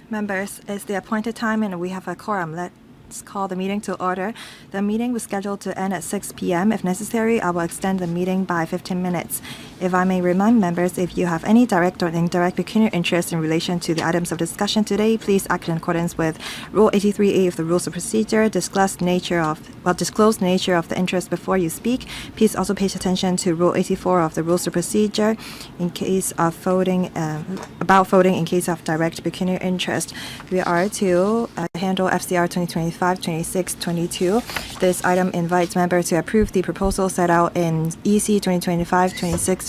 Members, it's the appointed time and we have a quorum. Let's call the meeting to order. The meeting was scheduled to end at 6 p.m. If necessary, I will extend the meeting by 15 minutes. If I may remind members, if you have any direct or indirect pecuniary interest in relation to the items of discussion today, please act in accordance with Rule 83A of the Rules of Procedure, disclosed nature of the interest before you speak. Please also pay attention to Rule 84 of the Rules of Procedure in case of voting, about voting in case of direct pecuniary interest. We are to handle FCR 2025-26-22. This item invites members to approve the proposal set out in EC 2025-26-5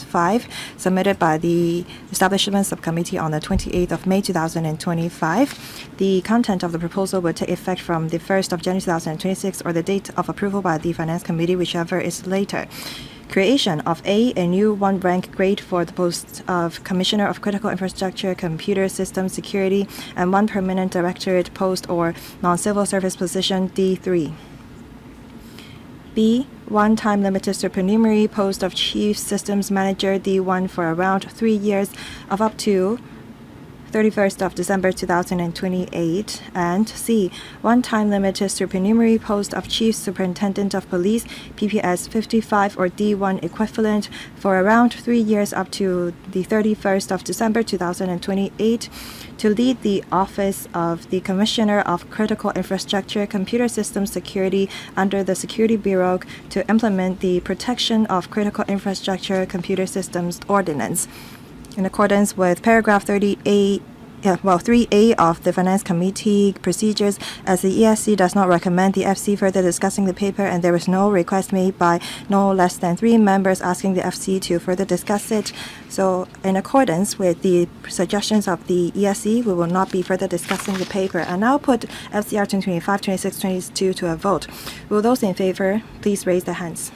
submitted by the Establishment Subcommittee on the 28th of May 2025. The content of the proposal will take effect from the 1st of January 2026 or the date of approval by the Finance Committee, whichever is later. Creation of a new one-rank grade for the post of Commissioner of Critical Infrastructure, Computer System Security, and one permanent directorate post or non-civil service position D3. B. One-time limited supernumerary post of Chief Systems Manager D1 for around 3 years of up to 31st of December 2028, and C. One-time limited supernumerary post of Chief Superintendent of Police PPS 55 or D1 equivalent for around 3 years up to the 31st of December 2028 to lead the Office of the Commissioner of Critical Infrastructure Computer System Security under the Security Bureau to implement the Protection of Critical Infrastructure Computer Systems Ordinance. In accordance with paragraph 3A of the Finance Committee procedures, as the ESC does not recommend the FC further discussing the paper and there is no request made by no less than 3 members asking the FC to further discuss it. So in accordance with the suggestions of the ESC, we will not be further discussing the paper. And now put FCR 2025-26-22 to a vote. Will those in favor please raise their hands?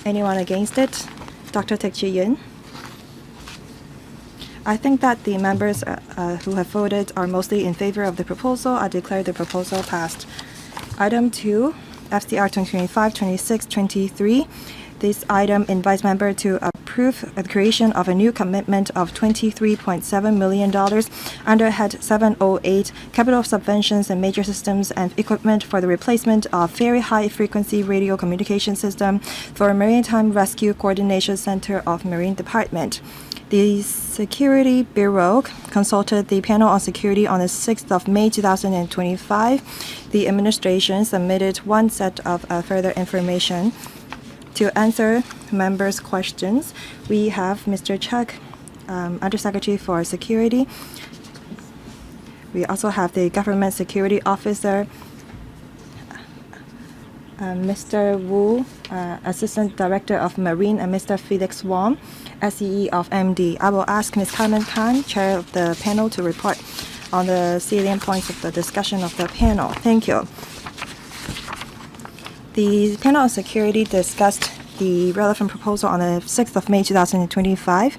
Anyone against it? Dr. Teck Chi Yun. I think that the members who have voted are mostly in favor of the proposal. I declare the proposal passed. Item 2, FCR 2025-26-23. This item invites members to approve the creation of a new commitment of $23.7 million under Head 708, Capital Subventions and Major Systems and Equipment for the replacement of Very High Frequency Radio Communication System for Maritime Rescue Coordination Center of Marine Department. The Security Bureau consulted the Panel on Security on the 6th of May 2025. The administration submitted one set of further information. To answer members' questions, we have Mr. Chuck, Undersecretary for Security. We also have the Government Security Officer, Mr. Wu, Assistant Director of Marine, and Mr. Felix Wong, SEE of MD. I will ask Ms. Carmen Khan, Chair of the panel, to report on the salient points of the discussion of the panel. Thank you. The Panel on Security discussed the relevant proposal on the 6th of May 2025.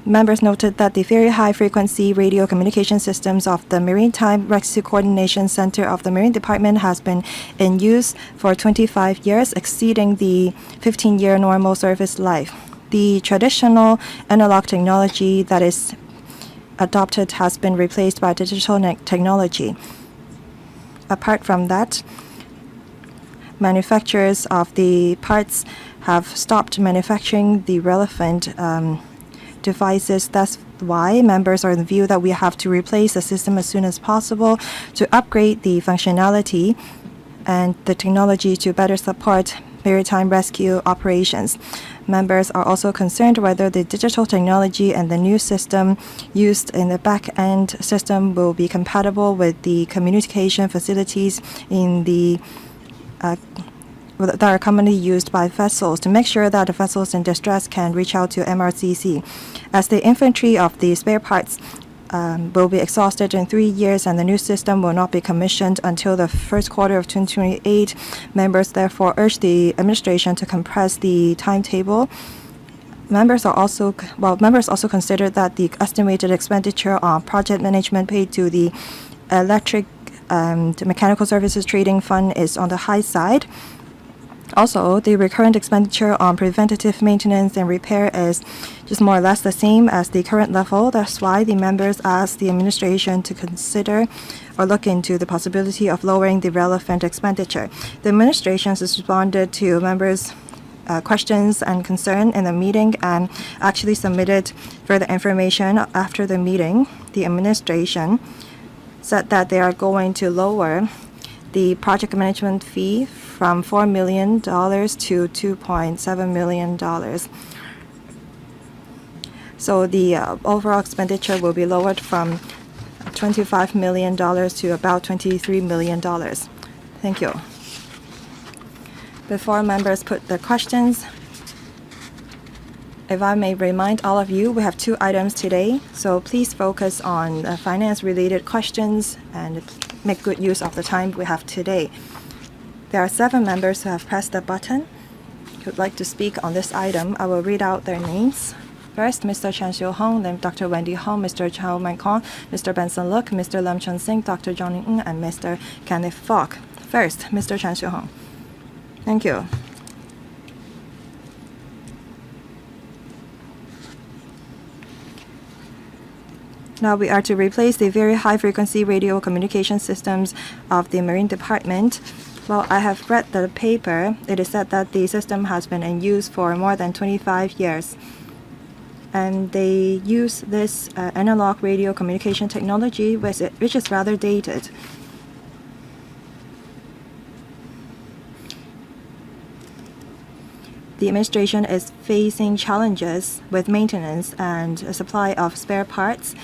Members noted that the Very High Frequency Radio Communication Systems of the Maritime Rescue Coordination Center of the Marine Department has been in use for 25 years, exceeding the 15-year normal service life. The traditional analog technology that is adopted has been replaced by digital technology. Apart from that, manufacturers of the parts have stopped manufacturing the relevant devices. That's why members are in the view that we have to replace the system as soon as possible to upgrade the functionality and the technology to better support maritime rescue operations. Members are also concerned whether the digital technology and the new system used in the back-end system will be compatible with the communication facilities in the that are commonly used by vessels to make sure that the vessels in distress can reach out to MRCC. As the inventory of the spare parts will be exhausted in 3 years and the new system will not be commissioned until the first quarter of 2028, members therefore urge the administration to compress the timetable. Members also considered that the estimated expenditure on project management paid to the Electric Mechanical Services Trading Fund is on the high side. Also, the recurrent expenditure on preventative maintenance and repair is just more or less the same as the current level. That's why the members asked the administration to consider or look into the possibility of lowering the relevant expenditure. The administration has responded to members' questions and concern in the meeting and actually submitted further information after the meeting. The administration said that they are going to lower the project management fee from $4 million to $2.7 million. So the overall expenditure will be lowered from $25 million to about $23 million. Thank you. Before members put their questions, if I may remind all of you, we have 2 items today, so please focus on finance-related questions and make good use of the time we have today. There are 7 members who have pressed the button who would like to speak on this item. I will read out their names. First, Mr. Chan Xiu-hong, then Dr. Wendy Hong, Mr. Chao Man-kong, Mr. Benson Look, Mr. Lam Chun-sing, Dr. Johnny Ng, and Mr. Kenneth Falk. First, Mr. Chan Xiu-hong. Thank you. Now we are to replace the very high-frequency radio communication systems of the Marine Department. Well, I have read the paper. It is said that the system has been in use for more than 25 years. And they use this analog radio communication technology, which is rather dated. The administration is facing challenges with maintenance and a supply of spare parts.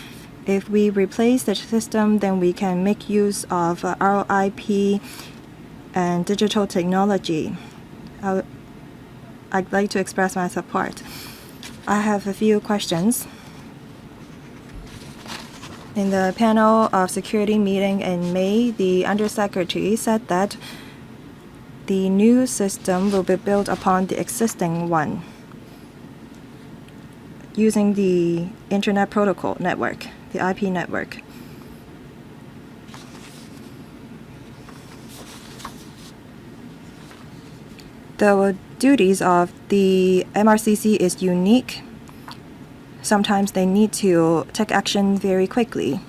If we replace the system, then we can make use of RIP and digital technology. I'd like to express my support. I have a few questions. In the panel of security meeting in May, the Undersecretary said that the new system will be built upon the existing one using the Internet Protocol network, the IP network. The duties of the MRCC is unique. Sometimes they need to take action very quickly.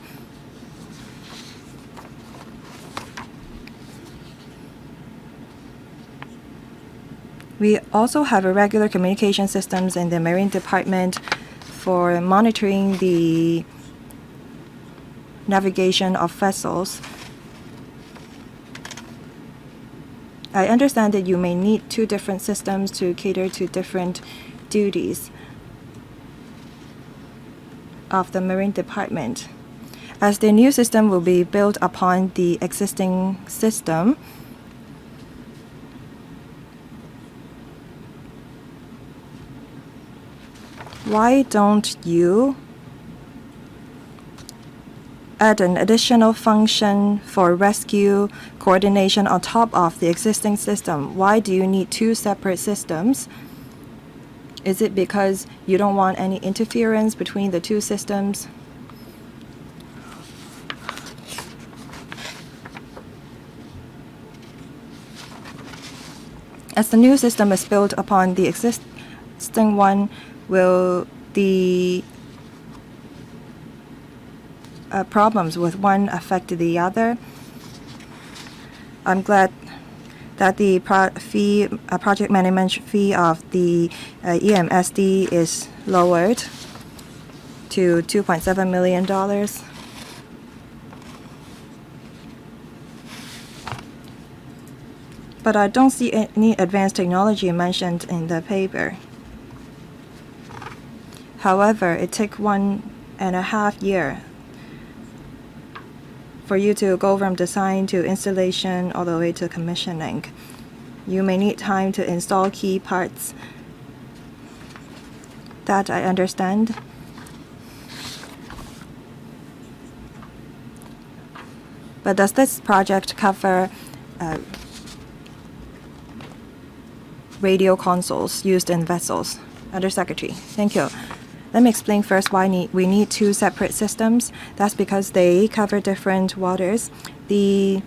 We also have regular communication systems in the Marine Department for monitoring the navigation of vessels. I understand that you may need 2 different systems to cater to different duties of the Marine Department. As the new system will be built upon the existing system, why don't you add an additional function for rescue coordination on top of the existing system? Why do you need 2 separate systems? Is it because you don't want any interference between the 2 systems? As the new system is built upon the existing one, will the problems with one affect the other? I'm glad that the project management fee of the EMSD is lowered to $2.7 million. But I don't see any advanced technology mentioned in the paper. However, it takes 1.5 years for you to go from design to installation all the way to commissioning. You may need time to install key parts. That I understand. But does this project cover radio consoles used in vessels? Undersecretary, thank you. Let me explain first why we need 2 separate systems. That's because they cover different waters. The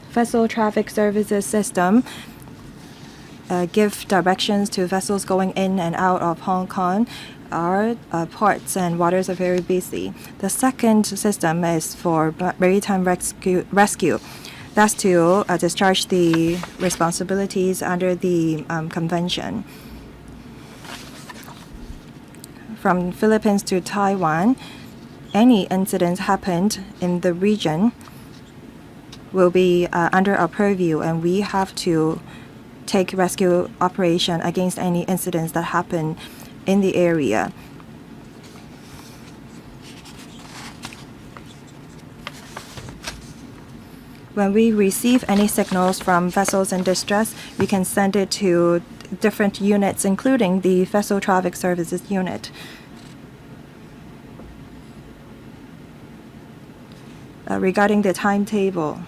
vessel traffic services system give directions to vessels going in and out of Hong Kong. Our ports and waters are very busy. The second system is for maritime rescue. That's to discharge the responsibilities under the convention. From Philippines to Taiwan, any incidents happened in the region will be under our purview, and we have to take rescue operation against any incidents that happen in the area. When we receive any signals from vessels in distress, we can send it to different units, including the Vessel Traffic Services Unit. Regarding the timetable,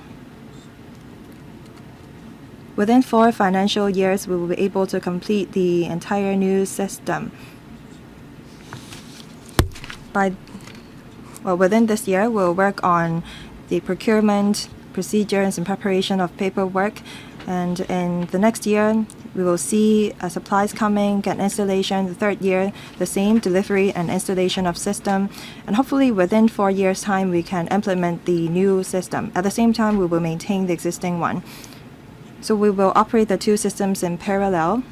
within 4 financial years, we will be able to complete the entire new system. Within this year, we'll work on the procurement procedures and preparation of paperwork. And in the next year, we will see supplies coming, get installation. The third year, the same delivery and installation of system. And hopefully within 4 years' time, we can implement the new system. At the same time, we will maintain the existing one. So we will operate the 2 systems in parallel.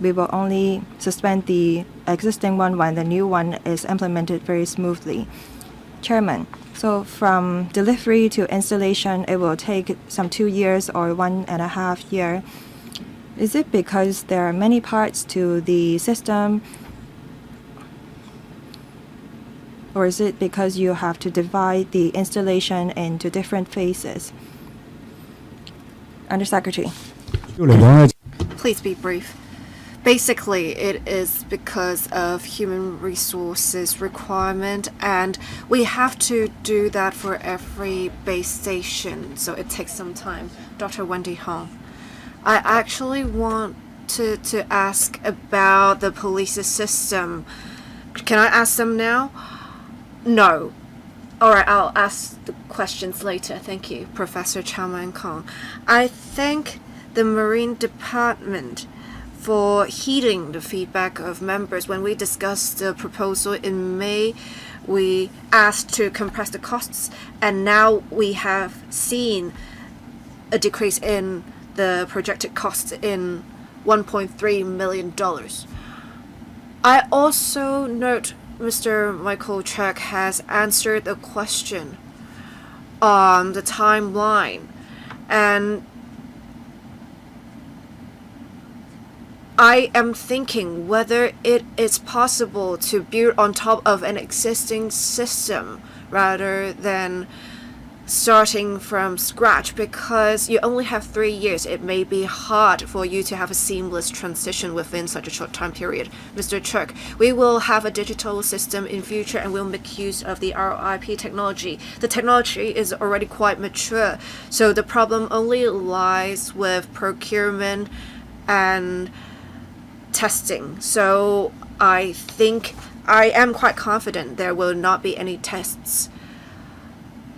We will only suspend the existing one when the new one is implemented very smoothly. Chairman, so from delivery to installation, it will take some 2 years or 1.5 years. Is it because there are many parts to the system? Or is it because you have to divide the installation into different phases? Undersecretary. Please be brief. Basically, it is because of human resources requirement, and we have to do that for every base station, so it takes some time. Dr. Wendy Hong, I actually want to ask about the police system. Can I ask them now? No. All right, I'll ask the questions later. Thank you, Professor Chow Kong. I think the Marine Department, for heeding the feedback of members. When we discussed the proposal in May, we asked to compress the costs, and now we have seen a decrease in the projected costs in $1.3 million. I also note Mr. Michael Chuck has answered a question on the timeline, and I am thinking whether it is possible to build on top of an existing system rather than starting from scratch, because you only have 3 years. It may be hard for you to have a seamless transition within such a short time period. Mr. Chuck, we will have a digital system in future, and we'll make use of the RIP technology. The technology is already quite mature, so the problem only lies with procurement and testing. So I think I am quite confident there will not be any tests.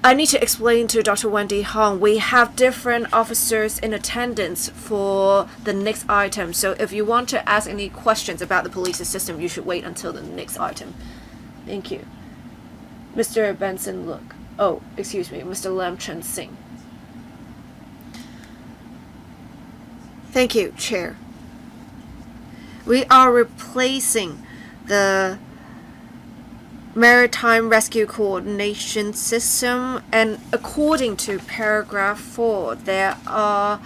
I need to explain to Dr. Wendy Hong, we have different officers in attendance for the next item. So if you want to ask any questions about the police system, you should wait until the next item. Thank you. Mr. Benson Look. Oh, excuse me, Mr. Lam Chen Singh. Thank you, Chair. We are replacing the Maritime Rescue Coordination System, and according to paragraph 4, there are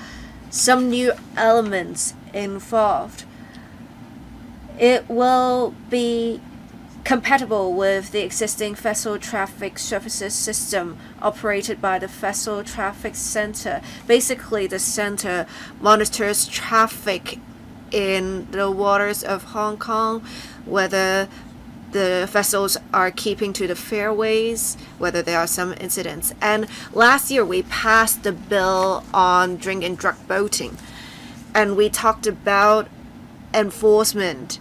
some new elements involved. It will be compatible with the existing Vessel Traffic Services System operated by the Vessel Traffic Center. Basically, the center monitors traffic in the waters of Hong Kong, whether the vessels are keeping to the fairways, whether there are some incidents. And last year we passed the bill on drink and drug boating, and we talked about enforcement.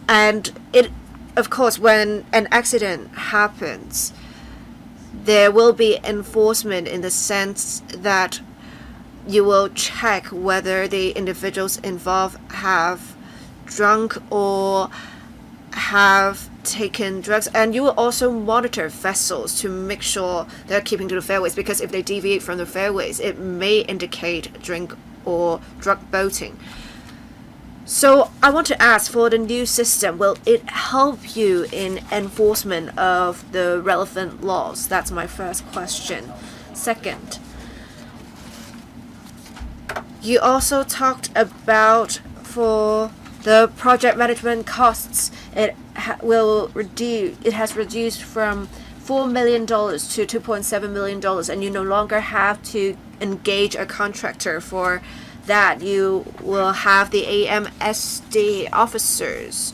And it, of course, when an accident happens, there will be enforcement in the sense that you will check whether the individuals involved have drunk or have taken drugs, and you will also monitor vessels to make sure they're keeping to the fairways, because if they deviate from the fairways, it may indicate drink or drug boating. So I want to ask, for the new system, will it help you in enforcement of the relevant laws? That's my first question. Second, you also talked about for the project management costs, it has reduced from $4 million to $2.7 million, and you no longer have to engage a contractor for that. You will have the AMSD officers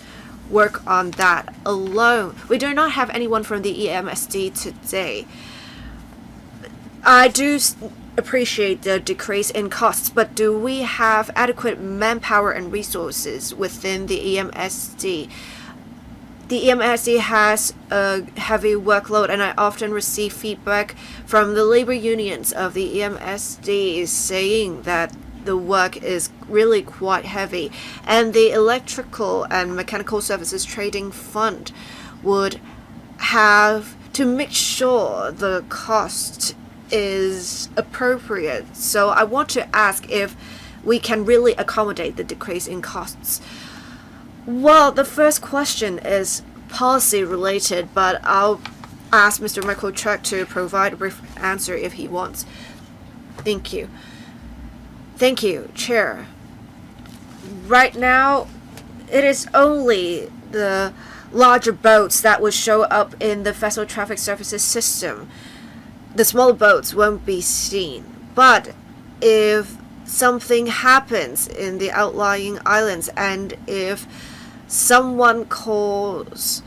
work on that alone. We do not have anyone from the EMSD today. I do appreciate the decrease in costs, but do we have adequate manpower and resources within the EMSD? The EMSD has a heavy workload, and I often receive feedback from the labor unions of the EMSD saying that the work is really quite heavy, and the Electrical and Mechanical Services Trading Fund would have to make sure the cost is appropriate. So I want to ask if we can really accommodate the decrease in costs. Well, the first question is policy related, but I'll ask Mr. Michael Chuck to provide a brief answer if he wants. Thank you. Thank you, Chair. Right now, it is only the larger boats that will show up in the vessel traffic services system. The smaller boats won't be seen. But if something happens in the outlying islands, and if someone calls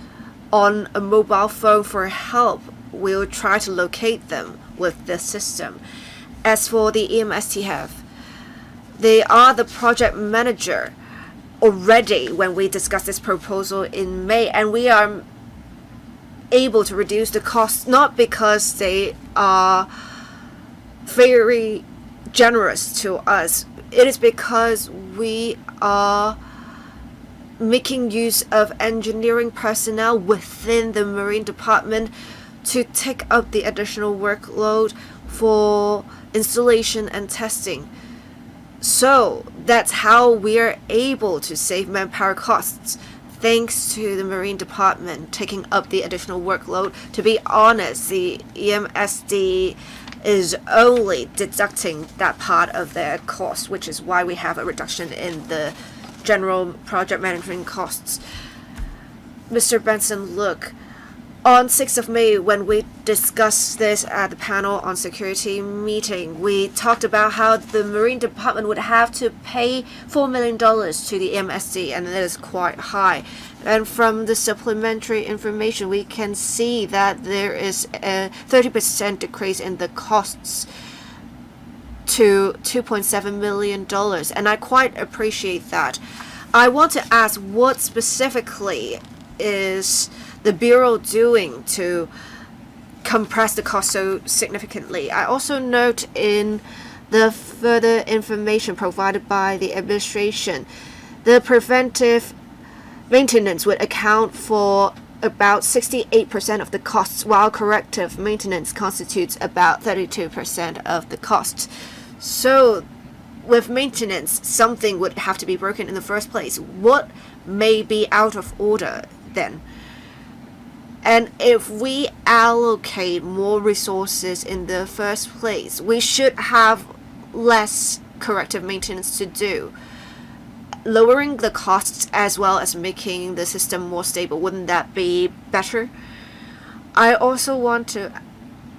on a mobile phone for help, we'll try to locate them with the system. As for the EMSTF, they are the project manager already when we discussed this proposal in May, and we are able to reduce the costs not because they are very generous to us. It is because we are making use of engineering personnel within the Marine Department to take up the additional workload for installation and testing. So that's how we're able to save manpower costs, thanks to the Marine Department taking up the additional workload. To be honest, the EMSD is only deducting that part of their cost, which is why we have a reduction in the general project management costs. Mr. Benson, look, on 6th of May, when we discussed this at the panel on security meeting, we talked about how the Marine Department would have to pay $4 million to the MSD, and that is quite high. And from the supplementary information, we can see that there is a 30% decrease in the costs to $2.7 million, and I quite appreciate that. I want to ask, what specifically is the Bureau doing to compress the cost so significantly? I also note in the further information provided by the administration, the preventive maintenance would account for about 68% of the costs, while corrective maintenance constitutes about 32% of the costs. So with maintenance, something would have to be broken in the first place. What may be out of order then? And if we allocate more resources in the first place, we should have less corrective maintenance to do. Lowering the costs as well as making the system more stable, wouldn't that be better? I also want to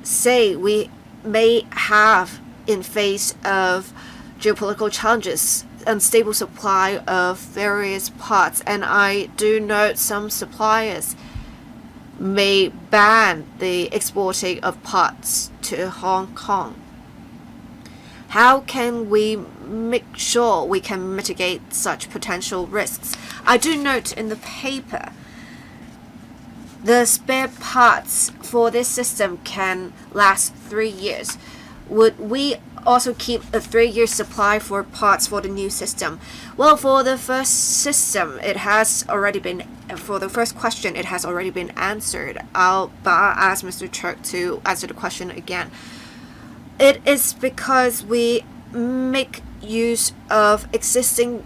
say we may have, in face of geopolitical challenges, unstable supply of various parts, and I do note some suppliers may ban the exporting of parts to Hong Kong. How can we make sure we can mitigate such potential risks? I do note in the paper the spare parts for this system can last 3 years. Would we also keep a 3-year supply for parts for the new system? Well, for the first system, for the first question, it has already been answered. I'll ask Mr. Church to answer the question again. It is because we make use of existing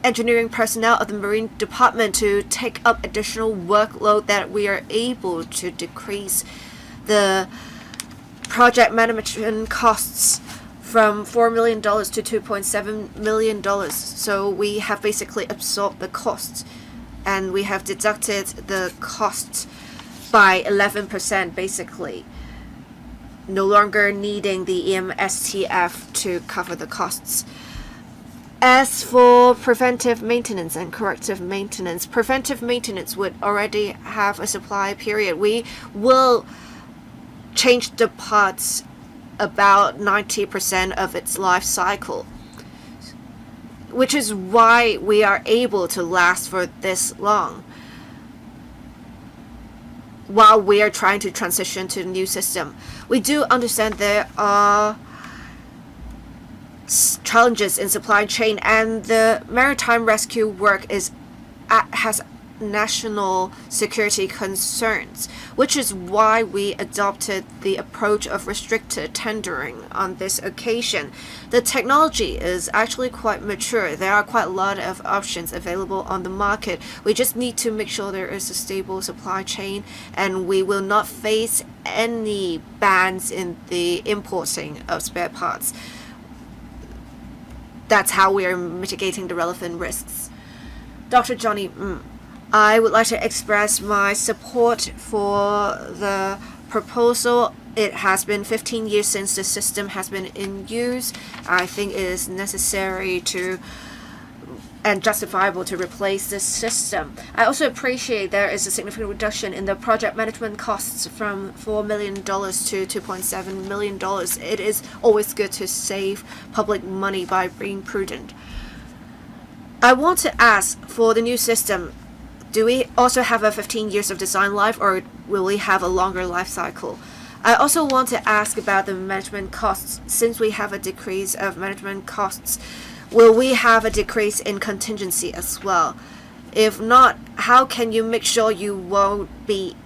engineering personnel of the Marine Department to take up additional workload that we are able to decrease the project management costs from $4 million to $2.7 million. So we have basically absorbed the costs, and we have deducted the costs by 11% basically, no longer needing the EMSTF to cover the costs. As for preventive maintenance and corrective maintenance, preventive maintenance would already have a supply period. We will change the parts about 90% of its life cycle, which is why we are able to last for this long while we are trying to transition to the new system. We do understand there are challenges in supply chain, and the maritime rescue work has national security concerns, which is why we adopted the approach of restricted tendering on this occasion. The technology is actually quite mature. There are quite a lot of options available on the market. We just need to make sure there is a stable supply chain, and we will not face any bans in the importing of spare parts. That's how we are mitigating the relevant risks. Dr. Johnny, I would like to express my support for the proposal. It has been 15 years since the system has been in use. I think it is necessary and justifiable to replace this system. I also appreciate there is a significant reduction in the project management costs from $4 million to $2.7 million. It is always good to save public money by being prudent. I want to ask, for the new system, do we also have a 15 years of design life, or will we have a longer life cycle? I also want to ask about the management costs. Since we have a decrease of management costs, will we have a decrease in contingency as well? If not, how can you make sure you won't be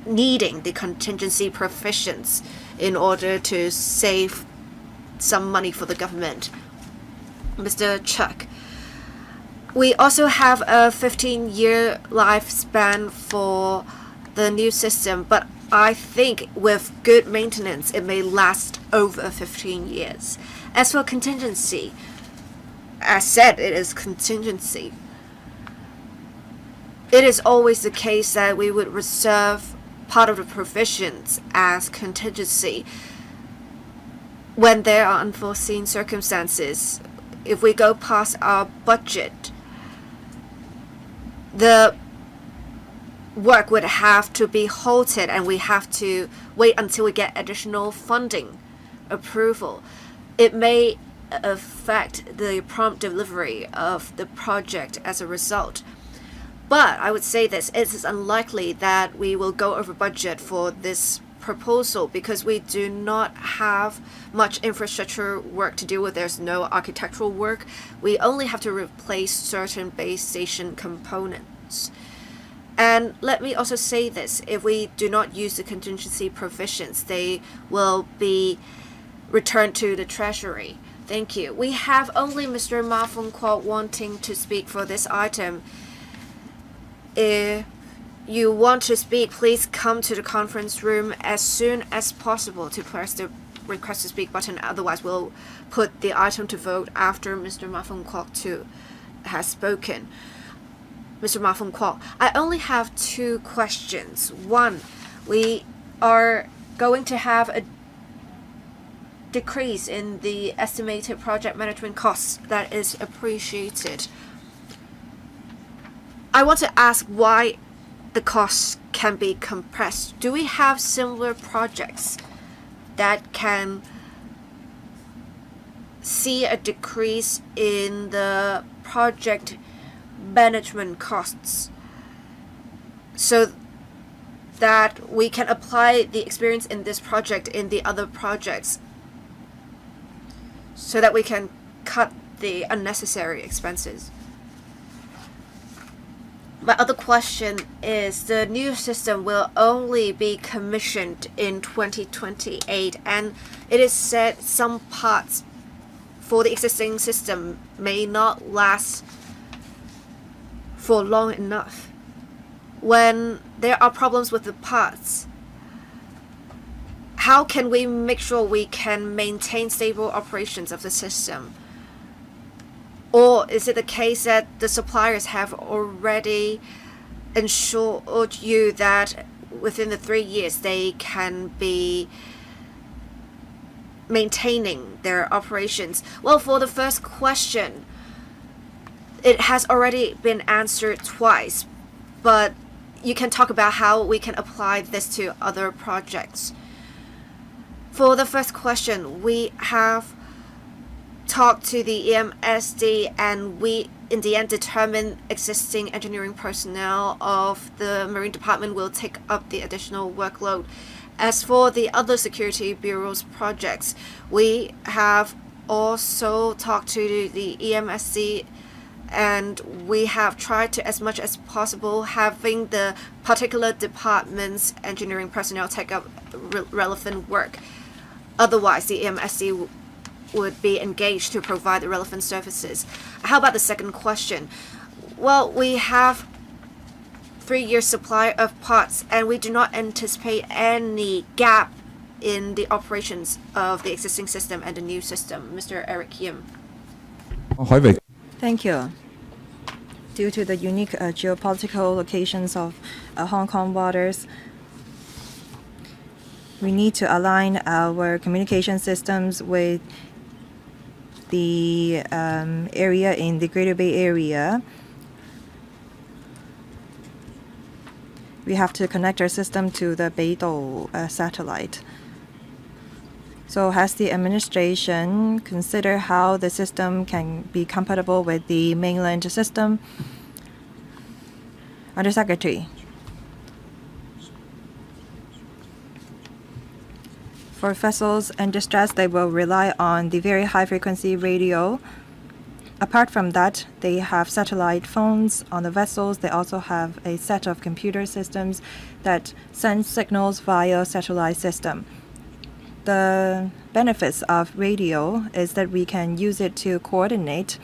needing the contingency provisions in order to save some money for the government? Mr. Chuck, we also have a 15-year lifespan for the new system, but I think with good maintenance, it may last over 15 years. As for contingency, as said, it is contingency. It is always the case that we would reserve part of the provisions as contingency when there are unforeseen circumstances. If we go past our budget, the work would have to be halted, and we have to wait until we get additional funding approval. It may affect the prompt delivery of the project as a result. But I would say this, it is unlikely that we will go over budget for this proposal because we do not have much infrastructure work to deal with. There's no architectural work. We only have to replace certain base station components. And let me also say this, if we do not use the contingency provisions, they will be returned to the Treasury. Thank you. We have only Mr. Ma Feng Kwok wanting to speak for this item. If you want to speak, please come to the conference room as soon as possible to press the request to speak button. Otherwise, we'll put the item to vote after Mr. Ma Feng Kwok has spoken. Mr. Ma Feng Kwok, I only have 2 questions. One, we are going to have a decrease in the estimated project management costs. That is appreciated. I want to ask why the costs can be compressed. Do we have similar projects that can see a decrease in the project management costs so that we can apply the experience in this project in the other projects? so that we can cut the unnecessary expenses. My other question is, the new system will only be commissioned in 2028, and it is said some parts for the existing system may not last for long enough. When there are problems with the parts, how can we make sure we can maintain stable operations of the system? Or is it the case that the suppliers have already ensured you that within the 3 years they can be maintaining their operations? Well, for the first question, it has already been answered twice, but you can talk about how we can apply this to other projects. For the first question, we have talked to the EMSD, and we in the end determined existing engineering personnel of the Marine Department will take up the additional workload. As for the other security bureaus projects, we have also talked to the EMSD, and we have tried to, as much as possible, having the particular department's engineering personnel take up relevant work. Otherwise, the EMSD would be engaged to provide the relevant services. How about the second question? Well, we have 3-year supply of parts, and we do not anticipate any gap in the operations of the existing system and the new system. Mr. Eric Yim. Thank you. Due to the unique geopolitical locations of Hong Kong waters, we need to align our communication systems with the area in the Greater Bay Area. We have to connect our system to the Beidou satellite. So has the administration considered how the system can be compatible with the mainland system? Undersecretary. For vessels in distress, they will rely on the very high-frequency radio. Apart from that, they have satellite phones on the vessels. They also have a set of computer systems that send signals via satellite system. The benefits of radio is that we can use it to coordinate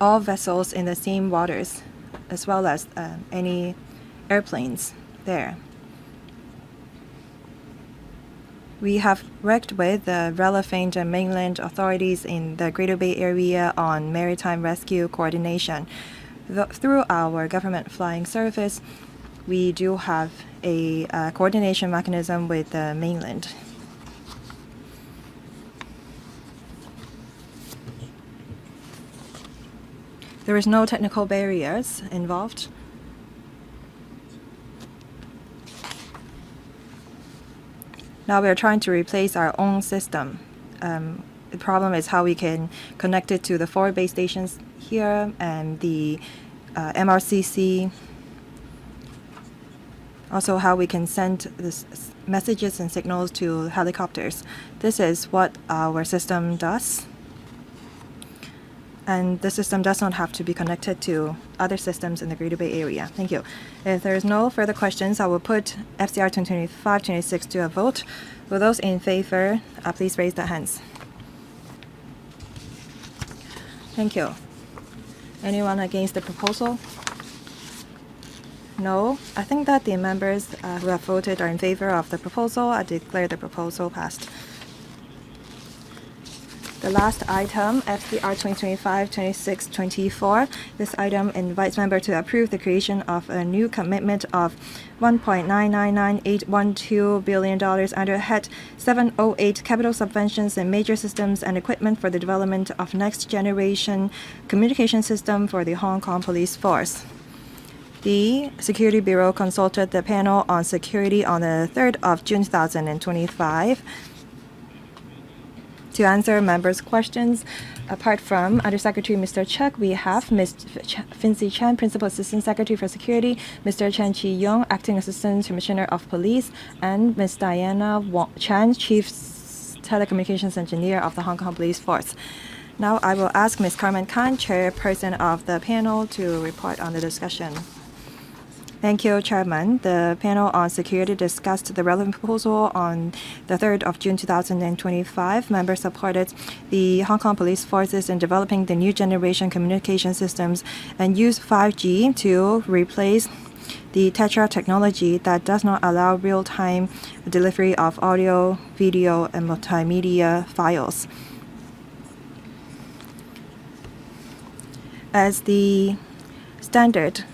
all vessels in the same waters, as well as any airplanes there. We have worked with the relevant mainland authorities in the Greater Bay Area on maritime rescue coordination. Through our government flying service, we do have a coordination mechanism with the mainland. There is no technical barriers involved. Now we are trying to replace our own system. The problem is how we can connect it to the 4 base stations here and the MRCC. Also how we can send this messages and signals to helicopters. This is what our system does. And the system does not have to be connected to other systems in the Greater Bay Area. Thank you. If there is no further questions, I will put FCR 2025-26 to a vote. Will those in favor please raise their hands? Thank you. Anyone against the proposal? No. I think that the members who have voted are in favor of the proposal. I declare the proposal passed. The last item, FCR 2025-26-24. This item invites members to approve the creation of a new commitment of $1.999812 billion under Head 708 Capital Subventions and Major Systems and Equipment for the development of next-generation communication system for the Hong Kong Police Force. The Security Bureau consulted the panel on security on the 3rd of June 2025. To answer members' questions, apart from Undersecretary Mr. Chuck, we have Ms. Fincy Chan, Principal Assistant Secretary for Security, Mr. Chen Chi-yong, Acting Assistant Commissioner of Police, and Ms. Diana Chan, Chief telecommunications engineer of the Hong Kong Police Force. Now I will ask Ms. Carmen Khan, chairperson of the panel, to report on the discussion. Thank you, Chairman. The panel on security discussed the relevant proposal on the 3rd of June 2025. Members supported the Hong Kong Police Forces in developing the new generation communication systems and use 5G to replace the Tetra technology that does not allow real-time delivery of audio, video, and multimedia files. As the standard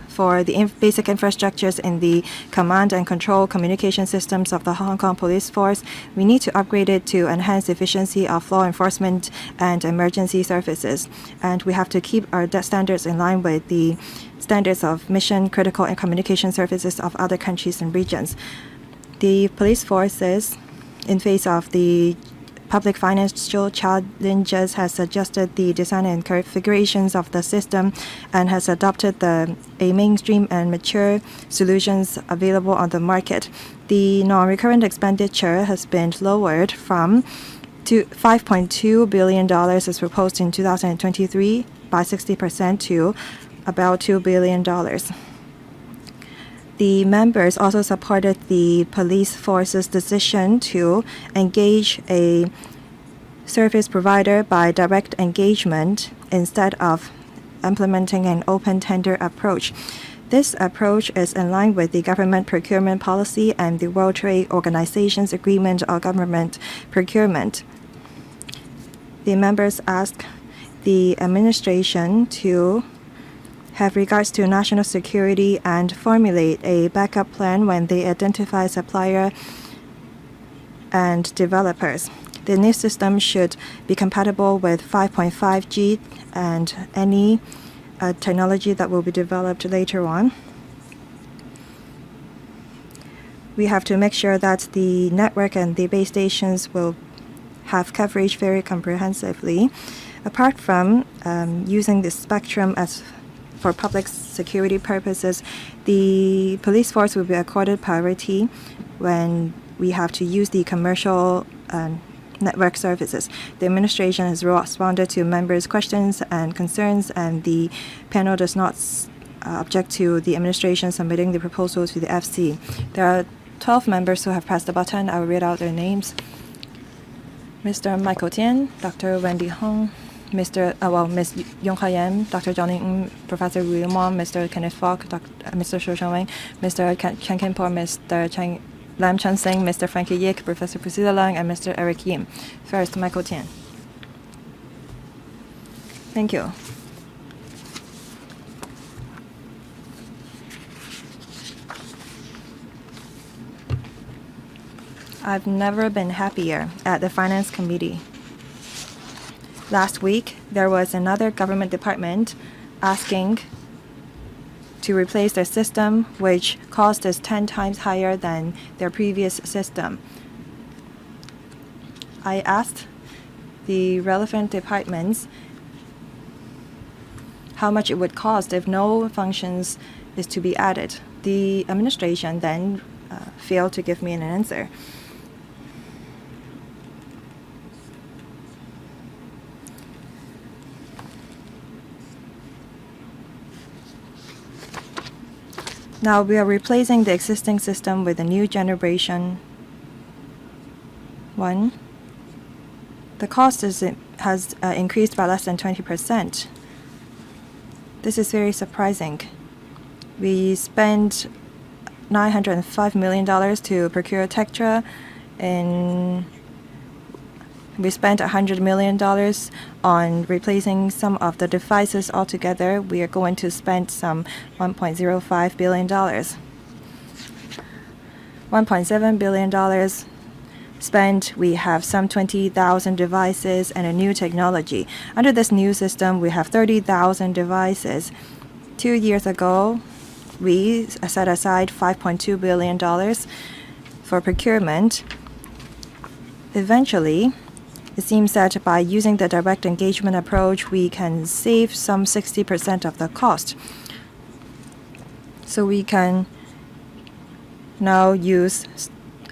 for the basic infrastructures in the command and control communication systems of the Hong Kong Police Force, we need to upgrade it to enhance efficiency of law enforcement and emergency services. And we have to keep our standards in line with the standards of mission critical and communication services of other countries and regions. The police forces, in face of the public financial challenges, has adjusted the design and configurations of the system and has adopted a mainstream and mature solutions available on the market. The non-recurrent expenditure has been lowered from $5.2 billion as proposed in 2023 by 60% to about $2 billion. The members also supported the police force's decision to engage a service provider by direct engagement instead of implementing an open tender approach. This approach is in line with the government procurement policy and the World Trade Organization's agreement on government procurement. The members asked the administration to have regards to national security and formulate a backup plan when they identify supplier and developers. The new system should be compatible with 5.5G and any technology that will be developed later on. We have to make sure that the network and the base stations will have coverage very comprehensively. Apart from using the spectrum as for public security purposes, the police force will be accorded priority when we have to use the commercial network services. The administration has responded to members' questions and concerns, and the panel does not object to the administration submitting the proposal to the FC. There are 12 members who have pressed the button. I will read out their names. Mr. Michael Tian, Dr. Wendy Hong, Ms. Yong Ha-Yan, Dr. Johnny Ng, Professor William Wong, Mr. Kenneth Falk, Mr. Shou Sheng-Wing, Mr. Chen Kin-po, Mr. Lam Chun-Sing, Mr. Frankie Yik, Professor Priscilla Lang, and Mr. Eric Yim. First, Michael Tian. Thank you. I've never been happier at the Finance Committee. Last week, there was another government department asking to replace their system, which cost is 10 times higher than their previous system. I asked the relevant departments how much it would cost if no functions is to be added. The administration then failed to give me an answer. Now we are replacing the existing system with a new generation one. The cost has increased by less than 20%. This is very surprising. We spent $905 million to procure Tetra, and we spent $100 million on replacing some of the devices altogether. We are going to spend some $1.05 billion. $1.7 billion spent. We have some 20,000 devices and a new technology. Under this new system, we have 30,000 devices. 2 years ago, we set aside $5.2 billion for procurement. Eventually, it seems that by using the direct engagement approach, we can save some 60% of the cost. So we can now use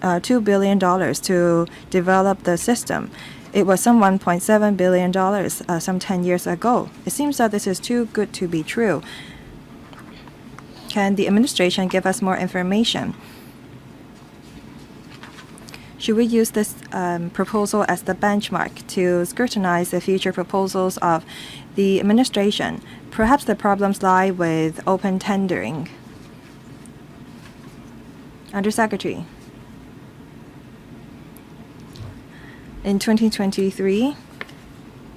$2 billion to develop the system. It was some $1.7 billion some 10 years ago. It seems that this is too good to be true. Can the administration give us more information? Should we use this proposal as the benchmark to scrutinize the future proposals of the administration? Perhaps the problems lie with open tendering. Undersecretary. In 2023,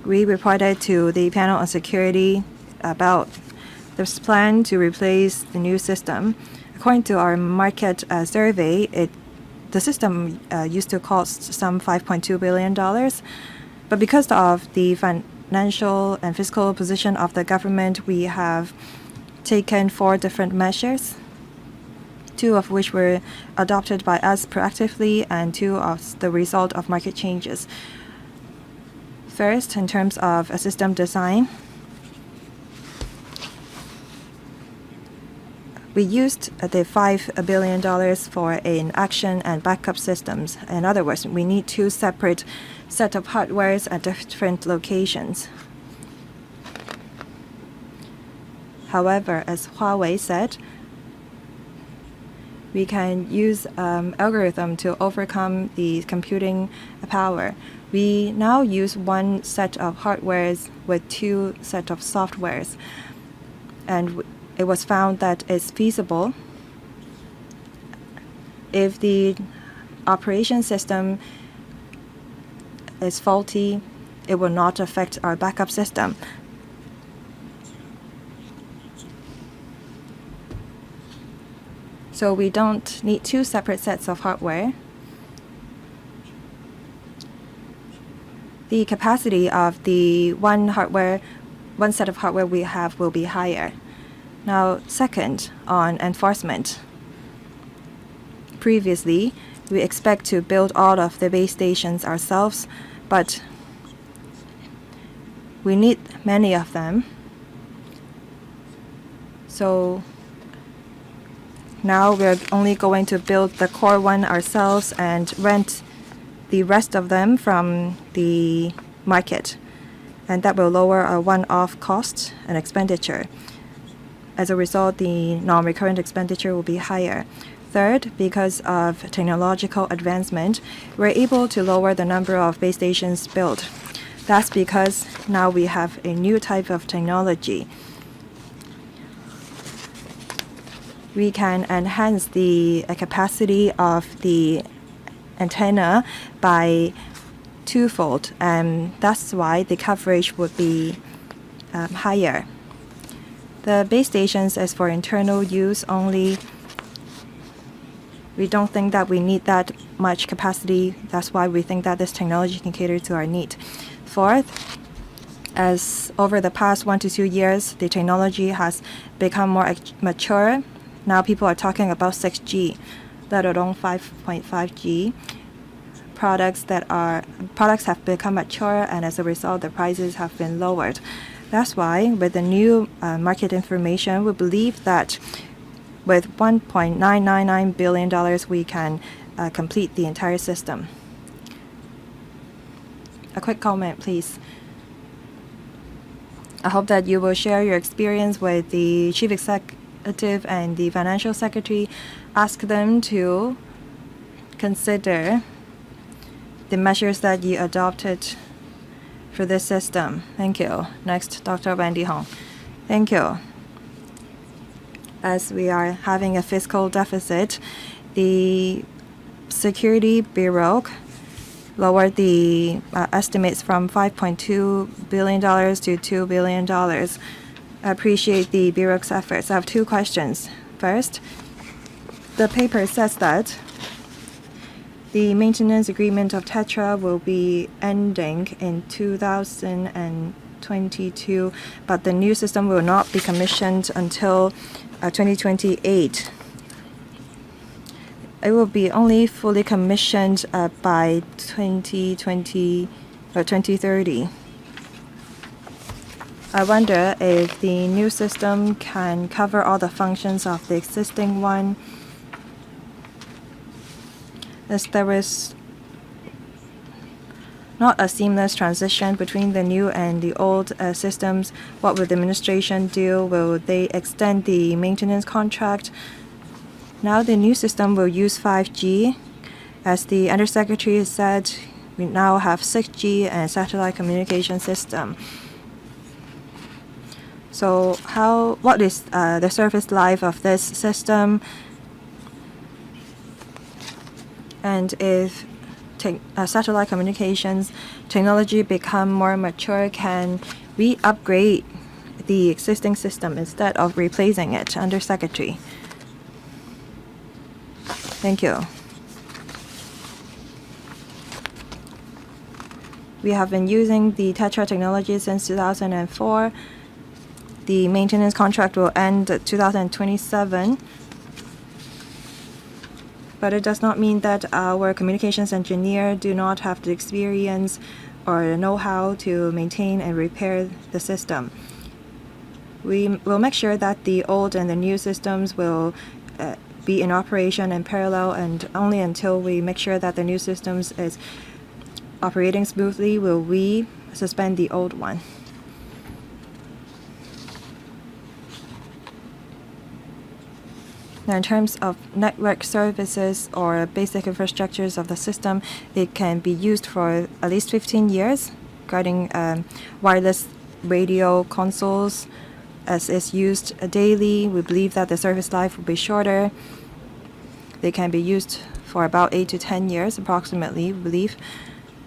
we reported to the panel on security about this plan to replace the new system. According to our market survey, the system used to cost some $5.2 billion. But because of the financial and fiscal position of the government, we have taken 4 different measures, 2 of which were adopted by us proactively and 2 of the result of market changes. First, in terms of a system design, we used the $5 billion for an action and backup systems. In other words, we need 2 separate set of hardwares at different locations. However, as Huawei said, we can use algorithm to overcome the computing power. We now use 1 set of hardwares with 2 set of softwares, and it was found that it's feasible. If the operation system is faulty, it will not affect our backup system. So we don't need 2 separate sets of hardware. The capacity of the one set of hardware we have will be higher. Now, second, on enforcement. Previously, we expect to build all of the base stations ourselves, but we need many of them. So now we're only going to build the core one ourselves and rent the rest of them from the market. And that will lower our one-off cost and expenditure. As a result, the non-recurrent expenditure will be higher. Third, because of technological advancement, we're able to lower the number of base stations built. That's because now we have a new type of technology. We can enhance the capacity of the antenna by 2-fold, and that's why the coverage would be higher. The base stations is for internal use only. We don't think that we need that much capacity. That's why we think that this technology can cater to our need. Fourth, as over the past 1 to 2 years, the technology has become more mature. Now people are talking about 6G, let alone 5.5G. Products have become mature, and as a result, the prices have been lowered. That's why, with the new market information, we believe that with $1.999 billion, we can complete the entire system. A quick comment, please. I hope that you will share your experience with the Chief Executive and the Financial Secretary. Ask them to consider the measures that you adopted for this system. Thank you. Next, Dr. Wendy Hong. Thank you. As we are having a fiscal deficit, the Security Bureau lowered the estimates from $5.2 billion to $2 billion. I appreciate the Bureau's efforts. I have 2 questions. First, the paper says that the maintenance agreement of Tetra will be ending in 2022, but the new system will not be commissioned until 2028. It will be only fully commissioned by 2020 or 2030. I wonder if the new system can cover all the functions of the existing one. as there is not a seamless transition between the new and the old systems. What will the administration do? Will they extend the maintenance contract? Now the new system will use 5G. As the Undersecretary said, we now have 6G and satellite communication system. So what is the service life of this system? And if satellite communications technology become more mature, can we upgrade the existing system instead of replacing it? Undersecretary. Thank you. We have been using the Tetra technology since 2004. The maintenance contract will end 2027. But it does not mean that our communications engineer do not have the experience or know-how to maintain and repair the system. We will make sure that the old and the new systems will be in operation in parallel, and only until we make sure that the new systems is operating smoothly will we suspend the old one. Now, in terms of network services or basic infrastructures of the system, it can be used for at least 15 years. Regarding wireless radio consoles, as is used daily, we believe that the service life will be shorter. They can be used for about 8 to 10 years approximately, we believe,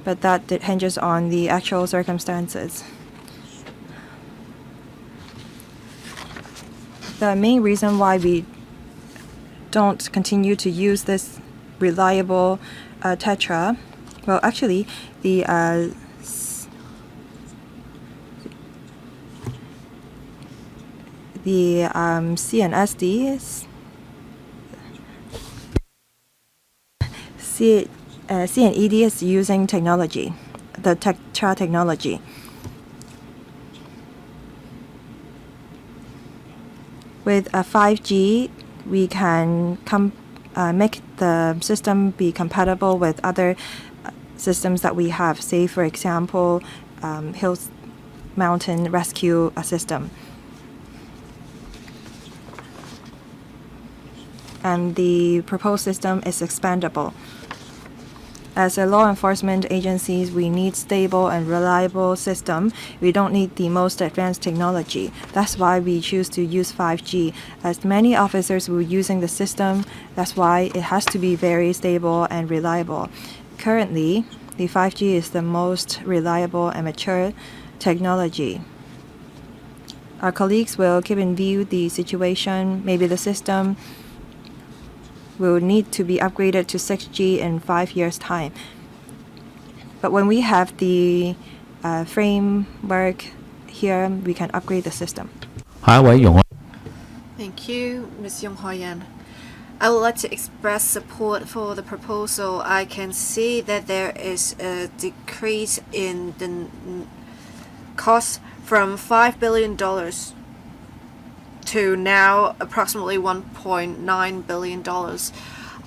but that hinges on the actual circumstances. The main reason why we don't continue to use this reliable Tetra, well, actually, the CNSD CNED is using technology, the Tetra technology. With a 5G, we can make the system be compatible with other systems that we have, say, for example, Hills Mountain Rescue System. And the proposed system is expandable. As a law enforcement agencies, we need stable and reliable system. We don't need the most advanced technology. That's why we choose to use 5G. As many officers were using the system, that's why it has to be very stable and reliable. Currently, the 5G is the most reliable and mature technology. Our colleagues will keep in view the situation, maybe the system will need to be upgraded to 6G in 5 years' time. But when we have the framework here, we can upgrade the system. Thank you, Ms. Yong Hoi Yan. I would like to express support for the proposal. I can see that there is a decrease in the cost from $5 billion to now approximately $1.9 billion.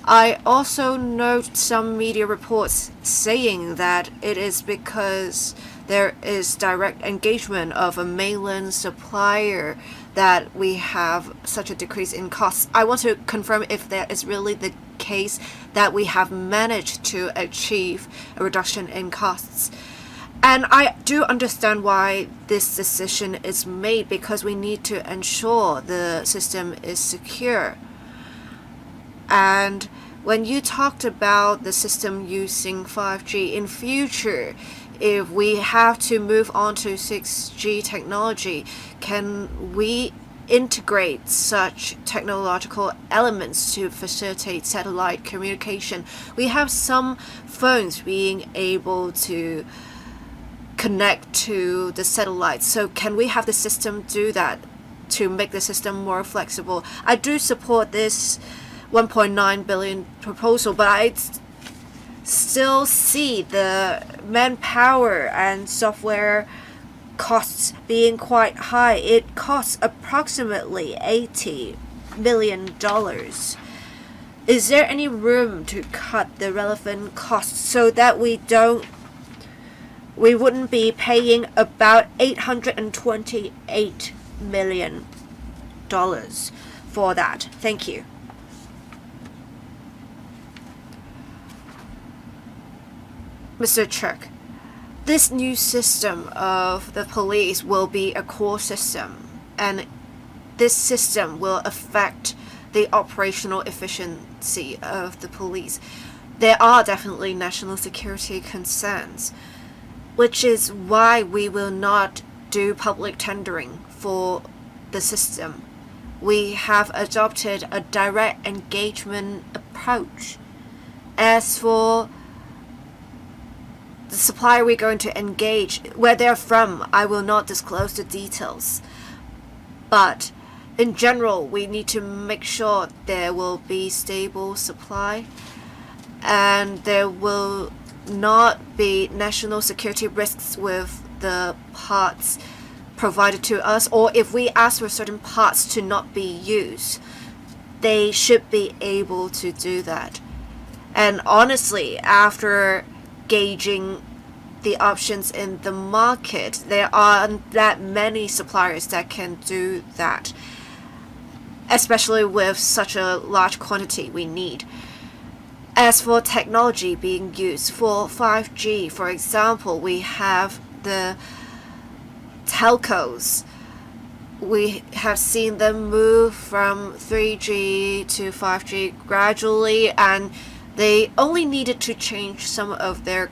I also note some media reports saying that it is because there is direct engagement of a mainland supplier that we have such a decrease in costs. I want to confirm if that is really the case, that we have managed to achieve a reduction in costs. And I do understand why this decision is made, because we need to ensure the system is secure. And when you talked about the system using 5G in future, if we have to move on to 6G technology, can we integrate such technological elements to facilitate satellite communication? We have some phones being able to connect to the satellites. So can we have the system do that to make the system more flexible? I do support this $1.9 billion proposal, but I still see the manpower and software costs being quite high. It costs approximately $80 million. is there any room to cut the relevant costs so that we wouldn't be paying about $828 million for that? Thank you. Mr. Chuck, this new system of the police will be a core system, and this system will affect the operational efficiency of the police. There are definitely national security concerns, which is why we will not do public tendering for the system. We have adopted a direct engagement approach. As for the supplier we're going to engage, where they're from, I will not disclose the details. But in general, we need to make sure there will be stable supply and there will not be national security risks with the parts provided to us, or if we ask for certain parts to not be used, they should be able to do that. And honestly, after gauging the options in the market, there aren't that many suppliers that can do that, especially with such a large quantity we need. As for technology being used for 5G, for example, we have the telcos. We have seen them move from 3G to 5G gradually, and they only needed to change some of their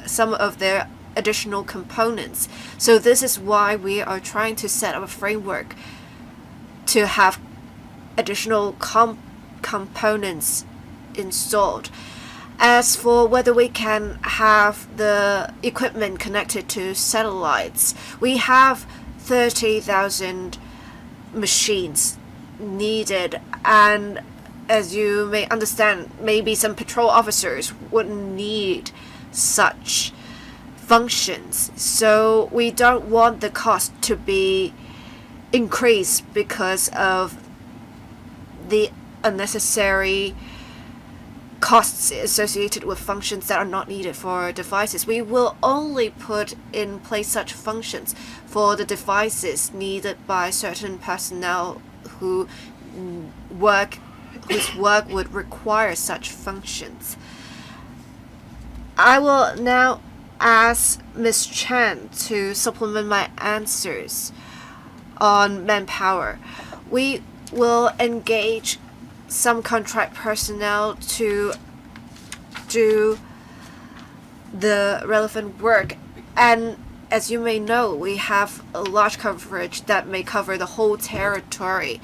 some of their additional components. So this is why we are trying to set up a framework to have additional components installed. As for whether we can have the equipment connected to satellites, we have 30,000 machines needed, and as you may understand, maybe some patrol officers would need such functions. So we don't want the cost to be increased because of the unnecessary costs associated with functions that are not needed for devices. We will only put in place such functions for the devices needed by certain personnel whose work would require such functions. I will now ask Ms. Chan to supplement my answers on manpower. We will engage some contract personnel to do the relevant work, and as you may know, we have a large coverage that may cover the whole territory,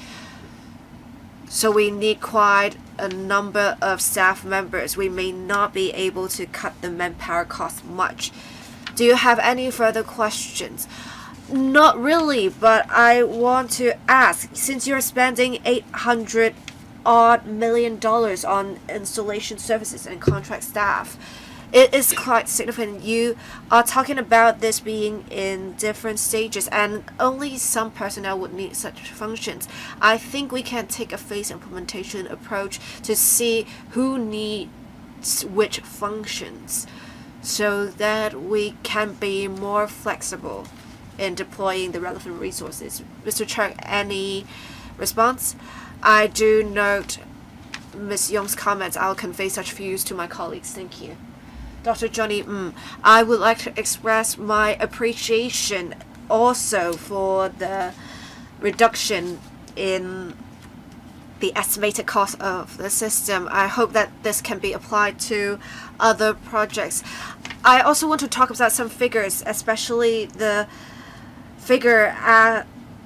so we need quite a number of staff members. We may not be able to cut the manpower cost much. Do you have any further questions? Not really, but I want to ask, since you're spending $800 million on installation services and contract staff, it is quite significant. You are talking about this being in different stages, and only some personnel would need such functions. I think we can take a phased implementation approach to see who needs which functions, so that we can be more flexible in deploying the relevant resources. Mr. Chuck, any response? I do note Ms. Young's comments. I'll convey such views to my colleagues. Thank you. Dr. Johnny, I would like to express my appreciation also for the reduction in the estimated cost of the system. I hope that this can be applied to other projects. I also want to talk about some figures, especially the figure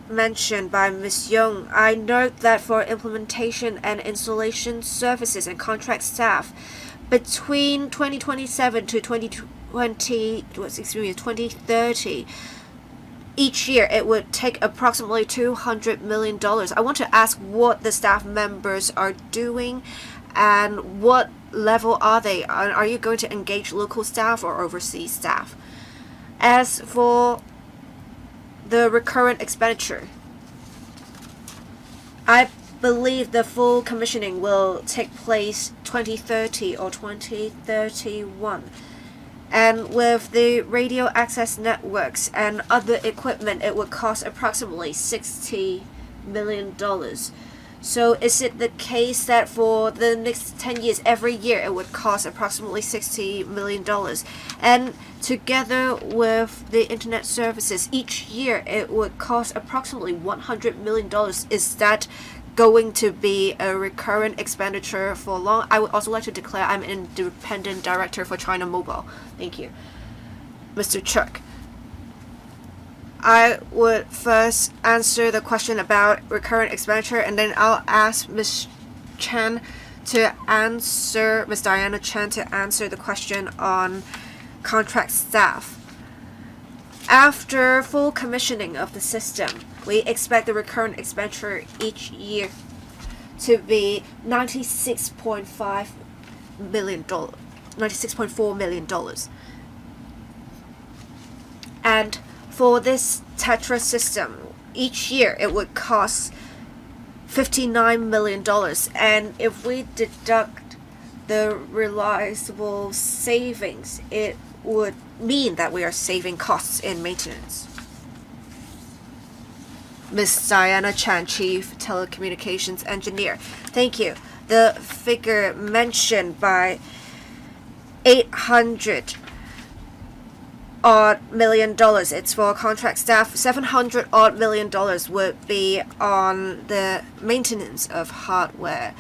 mentioned by Ms. Young. I note that for implementation and installation services and contract staff, between 2027 to 2030, each year it would take approximately $200 million. I want to ask what the staff members are doing and what level are they? Are you going to engage local staff or overseas staff? As for the recurrent expenditure, I believe the full commissioning will take place 2030 or 2031. And with the radio access networks and other equipment, it would cost approximately $60 million. So is it the case that for the next 10 years, every year it would cost approximately $60 million? And together with the internet services, each year it would cost approximately $100 million. Is that going to be a recurrent expenditure for long? I would also like to declare I'm an independent director for China Mobile. Thank you. Mr. Chuck. I would first answer the question about recurrent expenditure, and then I'll ask Ms. Chen to answer, Ms. Diana Chen to answer the question on contract staff. After full commissioning of the system, we expect the recurrent expenditure each year to be $96.4 million. And for this Tetra system, each year it would cost $59 million. And if we deduct the realizable savings, it would mean that we are saving costs in maintenance. Ms. Diana Chan, Chief Telecommunications Engineer. Thank you. The figure mentioned by $800 odd million, it's for contract staff. $700 odd million would be on the maintenance of hardware.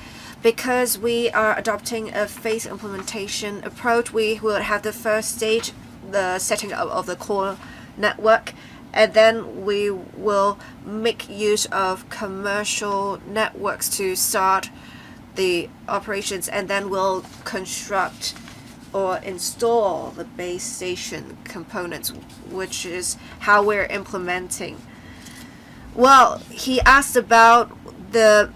Because we are adopting a phased implementation approach, we will have the first stage, the setting up of the core network, and then we will make use of commercial networks to start the operations, and then we'll construct or install the base station components, which is how we're implementing. Well, he asked about the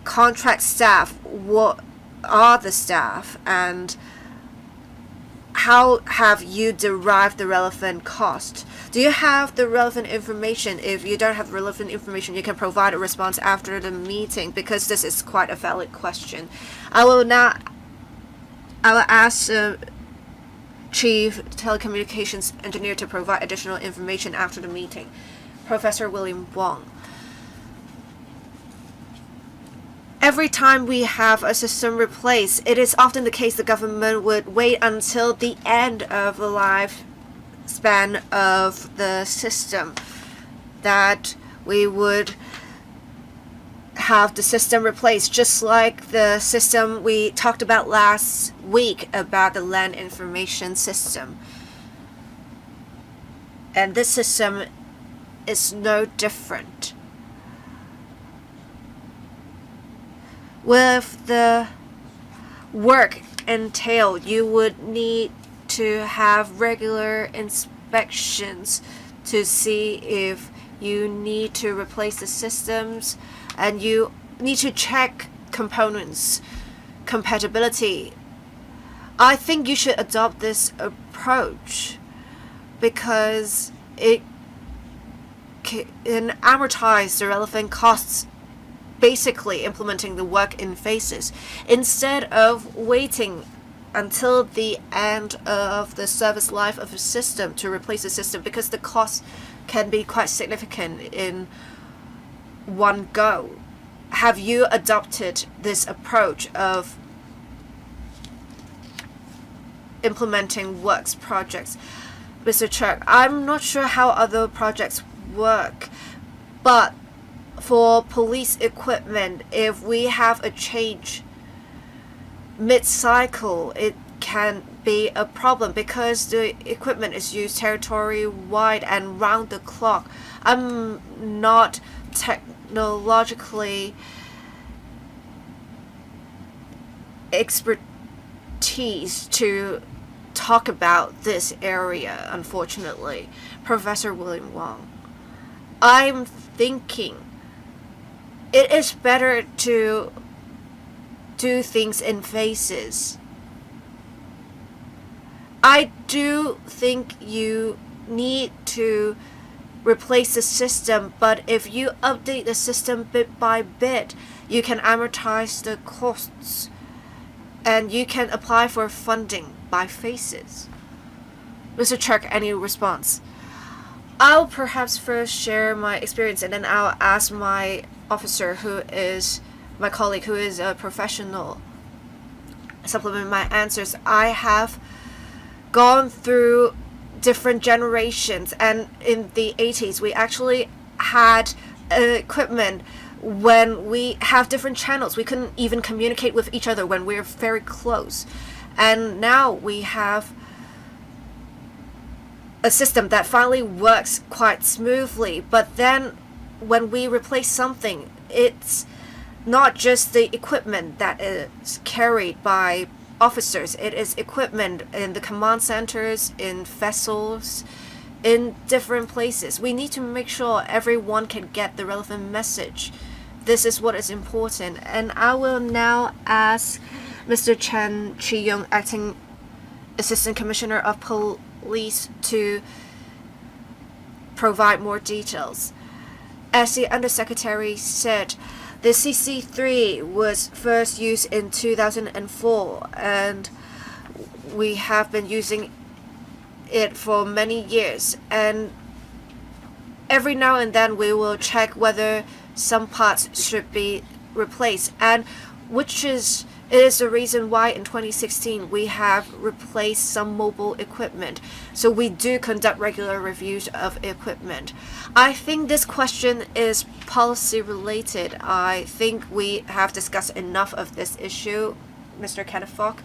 contract staff. What are the staff, and how have you derived the relevant cost? Do you have the relevant information? If you don't have relevant information, you can provide a response after the meeting, because this is quite a valid question. I will ask Chief Telecommunications Engineer to provide additional information after the meeting. Professor William Wong. Every time we have a system replaced, it is often the case the government would wait until the end of the lifespan of the system that we would have the system replaced, just like the system we talked about last week about the land information system. And this system is no different. With the work entailed, you would need to have regular inspections to see if you need to replace the systems, and you need to check components compatibility. I think you should adopt this approach because it can amortize the relevant costs, basically implementing the work in phases, instead of waiting until the end of the service life of a system to replace the system, because the cost can be quite significant in one go. Have you adopted this approach of implementing works projects? Mr. Chuck, I'm not sure how other projects work, but for police equipment, if we have a change mid-cycle, it can be a problem because the equipment is used territory-wide and round the clock. I'm not technologically expertise to talk about this area, unfortunately. Professor William Wong, I'm thinking it is better to do things in phases. I do think you need to replace the system, but if you update the system bit by bit, you can amortize the costs and you can apply for funding by phases. Mr. Chuck, any response? I'll perhaps first share my experience and then I'll ask my officer, who is my colleague, who is a professional, supplement my answers. I have gone through different generations, and in the 80s we actually had equipment when we have different channels. We couldn't even communicate with each other when we're very close, and now we have a system that finally works quite smoothly. But then when we replace something, it's not just the equipment that is carried by officers. It is equipment in the command centers, in vessels, in different places. We need to make sure everyone can get the relevant message. This is what is important. And I will now ask Mr. Chen Chi-Yung, Acting Assistant Commissioner of Police, to provide more details. As the Undersecretary said, the CC3 was first used in 2004, and we have been using it for many years. And every now and then we will check whether some parts should be replaced, and it is the reason why in 2016 we have replaced some mobile equipment. So we do conduct regular reviews of equipment. I think this question is policy related. I think we have discussed enough of this issue. Mr. Kenneth Falk.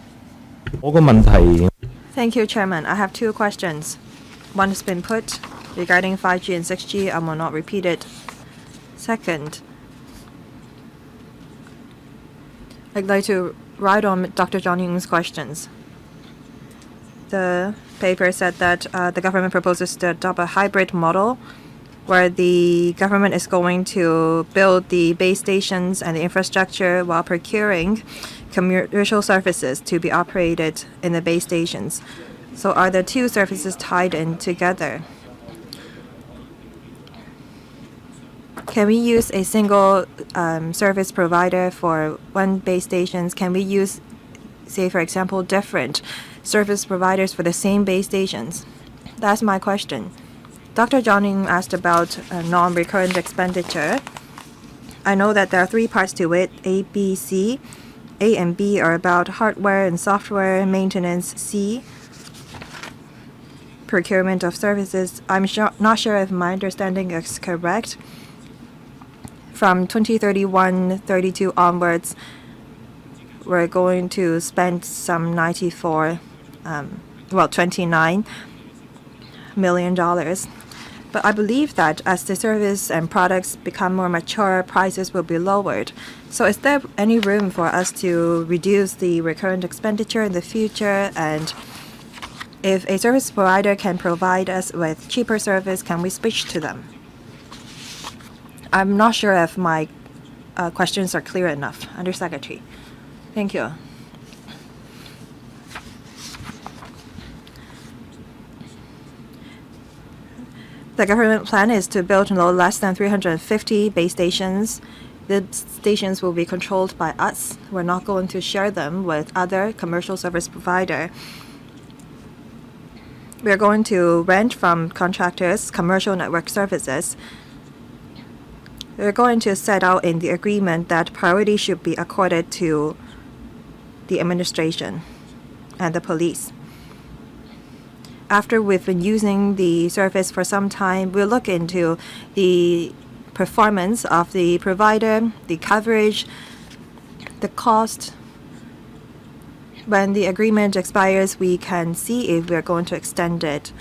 Thank you, Chairman. I have two questions. One has been put regarding 5G and 6G. I will not repeat it. Second, I'd like to ride on Dr. John Ying's questions. The paper said that the government proposes to adopt a hybrid model where the government is going to build the base stations and the infrastructure while procuring commercial services to be operated in the base stations. So are the two services tied in together? Can we use a single service provider for one base stations? Can we use, say, for example, different service providers for the same base stations? That's my question. Dr. Johning asked about non-recurrent expenditure. I know that there are three parts to it, A, B, C. A and B are about hardware and software maintenance. C, procurement of services. I'm not sure if my understanding is correct. From 2031-32 onwards, we're going to spend some $29 million. But I believe that as the service and products become more mature, prices will be lowered. So is there any room for us to reduce the recurrent expenditure in the future? And if a service provider can provide us with cheaper service, can we switch to them? I'm not sure if my questions are clear enough, Undersecretary. Thank you. The government plan is to build no less than 350 base stations. The stations will be controlled by us. We're not going to share them with other commercial service provider. We're going to rent from contractors commercial network services. We're going to set out in the agreement that priority should be accorded to the administration and the police. After we've been using the service for some time, we'll look into the performance of the provider, the coverage, the cost. When the agreement expires, we can see if we're going to extend it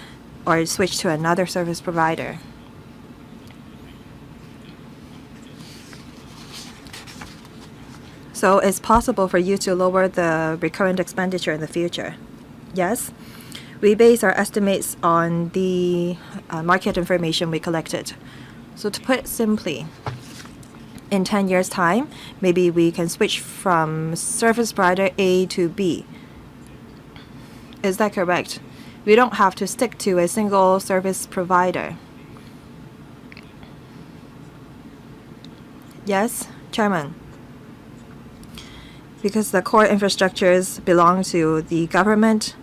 or switch to another service provider. So it's possible for you to lower the recurrent expenditure in the future. Yes. We base our estimates on the market information we collected. So to put it simply, in 10 years' time, maybe we can switch from service provider A to B. Is that correct? We don't have to stick to a single service provider. Yes, Chairman. Because the core infrastructures belong to the government,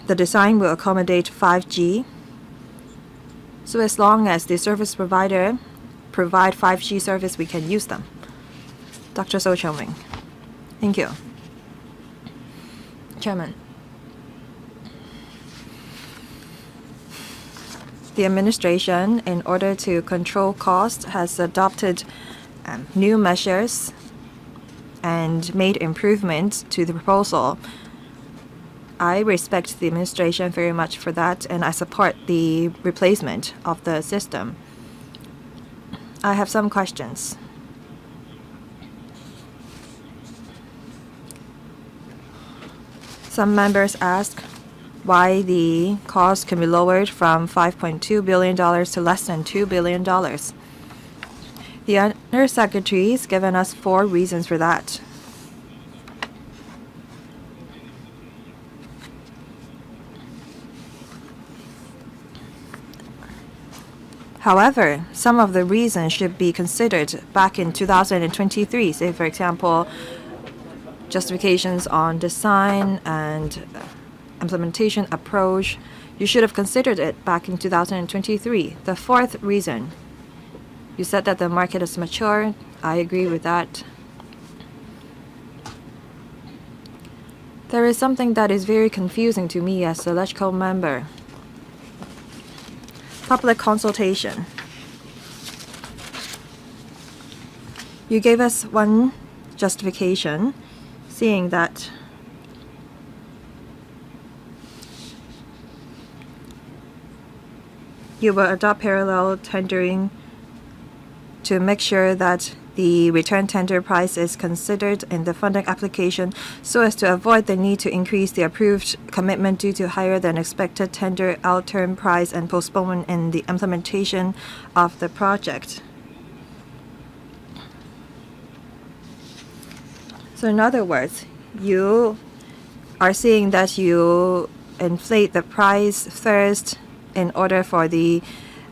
the design will accommodate 5G. So as long as the service provider provide 5G service, we can use them. Dr. So Chong-Ming. Thank you. Chairman. The administration, in order to control costs, has adopted new measures and made improvements to the proposal. I respect the administration very much for that, and I support the replacement of the system. I have some questions. Some members ask why the cost can be lowered from $5.2 billion to less than $2 billion. The Undersecretary has given us 4 reasons for that. However, some of the reasons should be considered back in 2023. Say, for example, justifications on design and implementation approach. You should have considered it back in 2023. The 4th reason, you said that the market is mature. I agree with that. There is something that is very confusing to me as a LegCo member. Public consultation. You gave us one justification, saying that you will adopt parallel tendering to make sure that the return tender price is considered in the funding application so as to avoid the need to increase the approved commitment due to higher than expected tender out-term price and postponement in the implementation of the project. So in other words, you are saying that you inflate the price first in order for the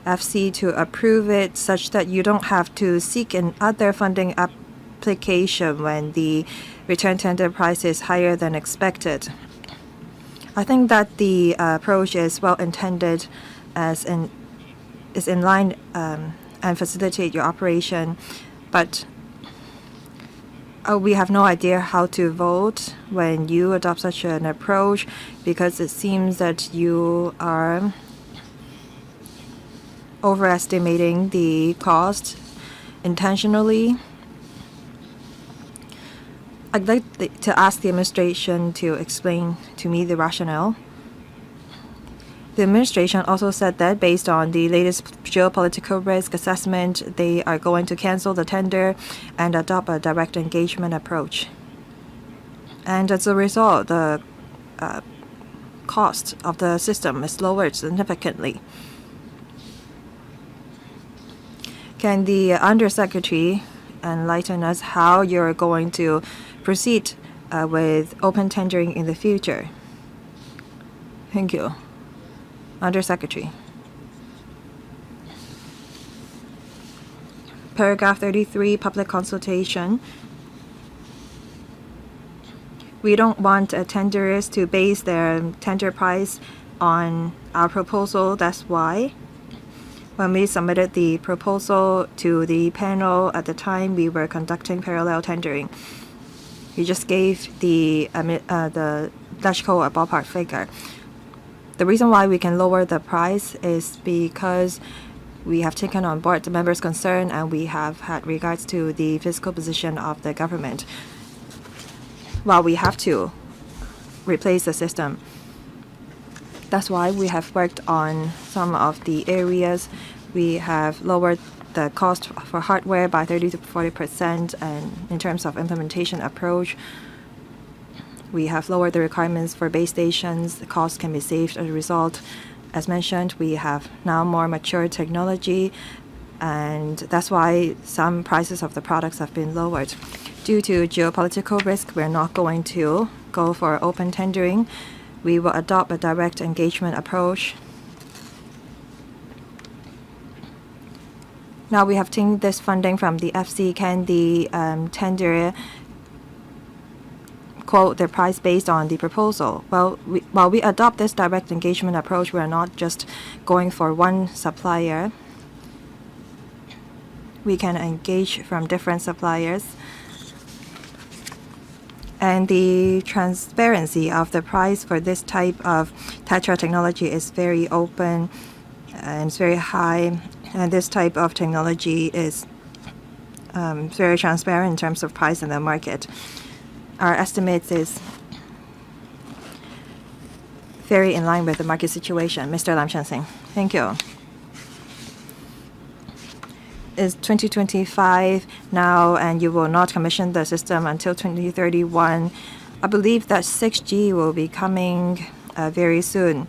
FC to approve it such that you don't have to seek another funding application when the return tender price is higher than expected. I think that the approach is well intended is in line and facilitate your operation, but we have no idea how to vote when you adopt such an approach because it seems that you are overestimating the cost intentionally. I'd like to ask the administration to explain to me the rationale. The administration also said that based on the latest geopolitical risk assessment, they are going to cancel the tender and adopt a direct engagement approach. And as a result, the cost of the system is lowered significantly. Can the Undersecretary enlighten us how you're going to proceed with open tendering in the future? Thank you. Undersecretary. Paragraph 33, public consultation. We don't want tenderers to base their tender price on our proposal. That's why when we submitted the proposal to the panel at the time, we were conducting parallel tendering. You just gave the LegCo a ballpark figure. The reason why we can lower the price is because we have taken on board the members' concern and we have had regards to the fiscal position of the government. While we have to replace the system, that's why we have worked on some of the areas. We have lowered the cost for hardware by 30 to 40%, and in terms of implementation approach, we have lowered the requirements for base stations. The cost can be saved as a result. As mentioned, we have now more mature technology, and that's why some prices of the products have been lowered. Due to geopolitical risk, we're not going to go for open tendering. We will adopt a direct engagement approach. Now we have obtained this funding from the FC. Can the tender quote the price based on the proposal? Well, while we adopt this direct engagement approach, we are not just going for one supplier. We can engage from different suppliers. And the transparency of the price for this type of Tetra technology is very open and it's very high. And this type of technology is very transparent in terms of price in the market. Our estimates is very in line with the market situation. Mr. Lam Chen-Sing. Thank you. It's 2025 now, and you will not commission the system until 2031. I believe that 6G will be coming very soon.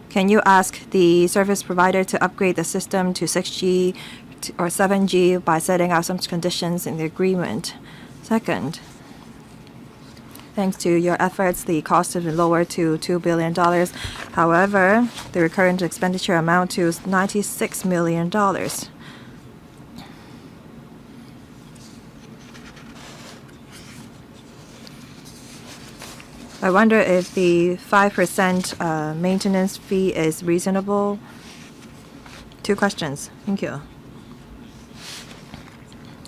Can you ask the service provider to upgrade the system to 6G or 7G by setting out some conditions in the agreement? Second, thanks to your efforts, the cost has been lowered to $2 billion. However, the recurrent expenditure amount to $96 million. I wonder if the 5% maintenance fee is reasonable. 2 questions. Thank you.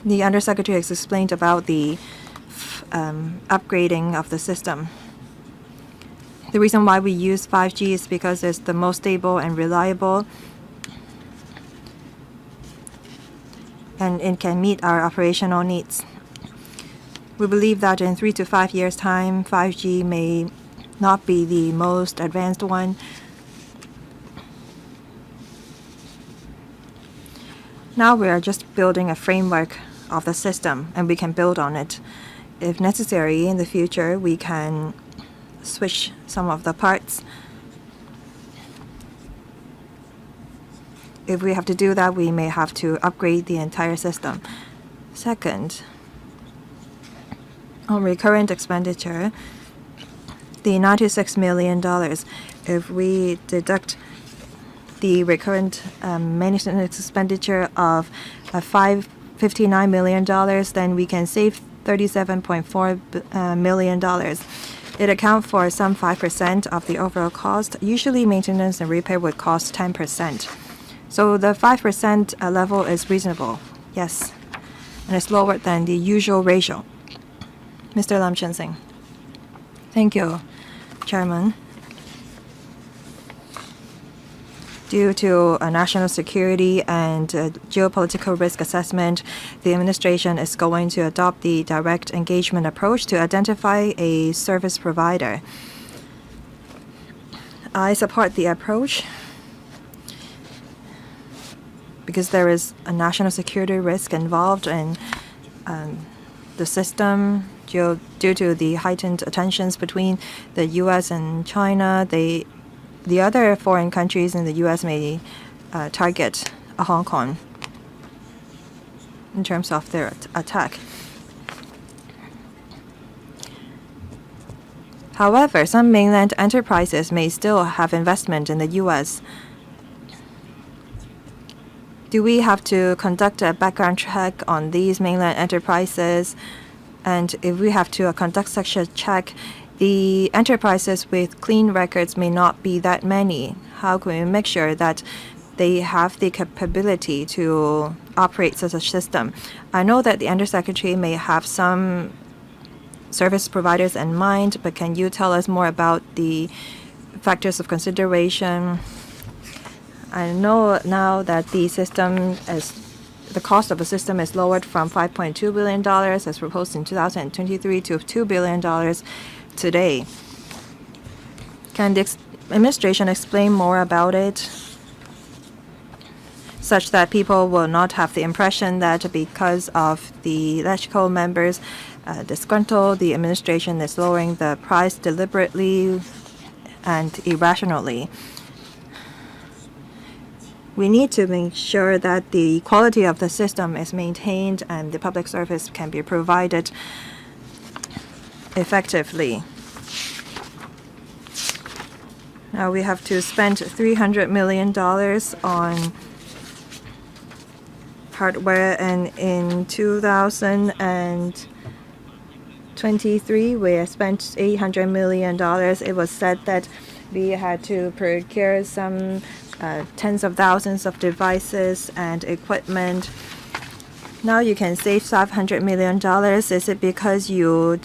The Undersecretary has explained about the upgrading of the system. The reason why we use 5G is because it's the most stable and reliable, and it can meet our operational needs. We believe that in 3 to 5 years' time, 5G may not be the most advanced one. Now we are just building a framework of the system, and we can build on it. If necessary, in the future, we can switch some of the parts. If we have to do that, we may have to upgrade the entire system. Second, on recurrent expenditure, the $96 million, if we deduct the recurrent maintenance expenditure of $59 million, then we can save $37.4 million. It accounts for some 5% of the overall cost. Usually, maintenance and repair would cost 10%. So the 5% level is reasonable, yes, and it's lower than the usual ratio. Mr. Lam Chen-Sing. Thank you, Chairman. Due to national security and geopolitical risk assessment, the administration is going to adopt the direct engagement approach to identify a service provider. I support the approach because there is a national security risk involved in the system due to the heightened tensions between the U.S. and China. The other foreign countries in the U.S. may target Hong Kong in terms of their attack. However, some mainland enterprises may still have investment in the U.S. Do we have to conduct a background check on these mainland enterprises? And if we have to conduct such a check, the enterprises with clean records may not be that many. How can we make sure that they have the capability to operate such a system? I know that the Undersecretary may have some service providers in mind, but can you tell us more about the factors of consideration? I know now that the cost of the system is lowered from $5.2 billion as proposed in 2023 to $2 billion today. Can the administration explain more about it, such that people will not have the impression that because of the electrical members disgruntled, the administration is lowering the price deliberately and irrationally? We need to make sure that the quality of the system is maintained and the public service can be provided effectively. Now we have to spend $300 million on hardware, and in 2023 we spent $800 million. It was said that we had to procure some tens of thousands of devices and equipment. Now you can save $500 million. Is it because you're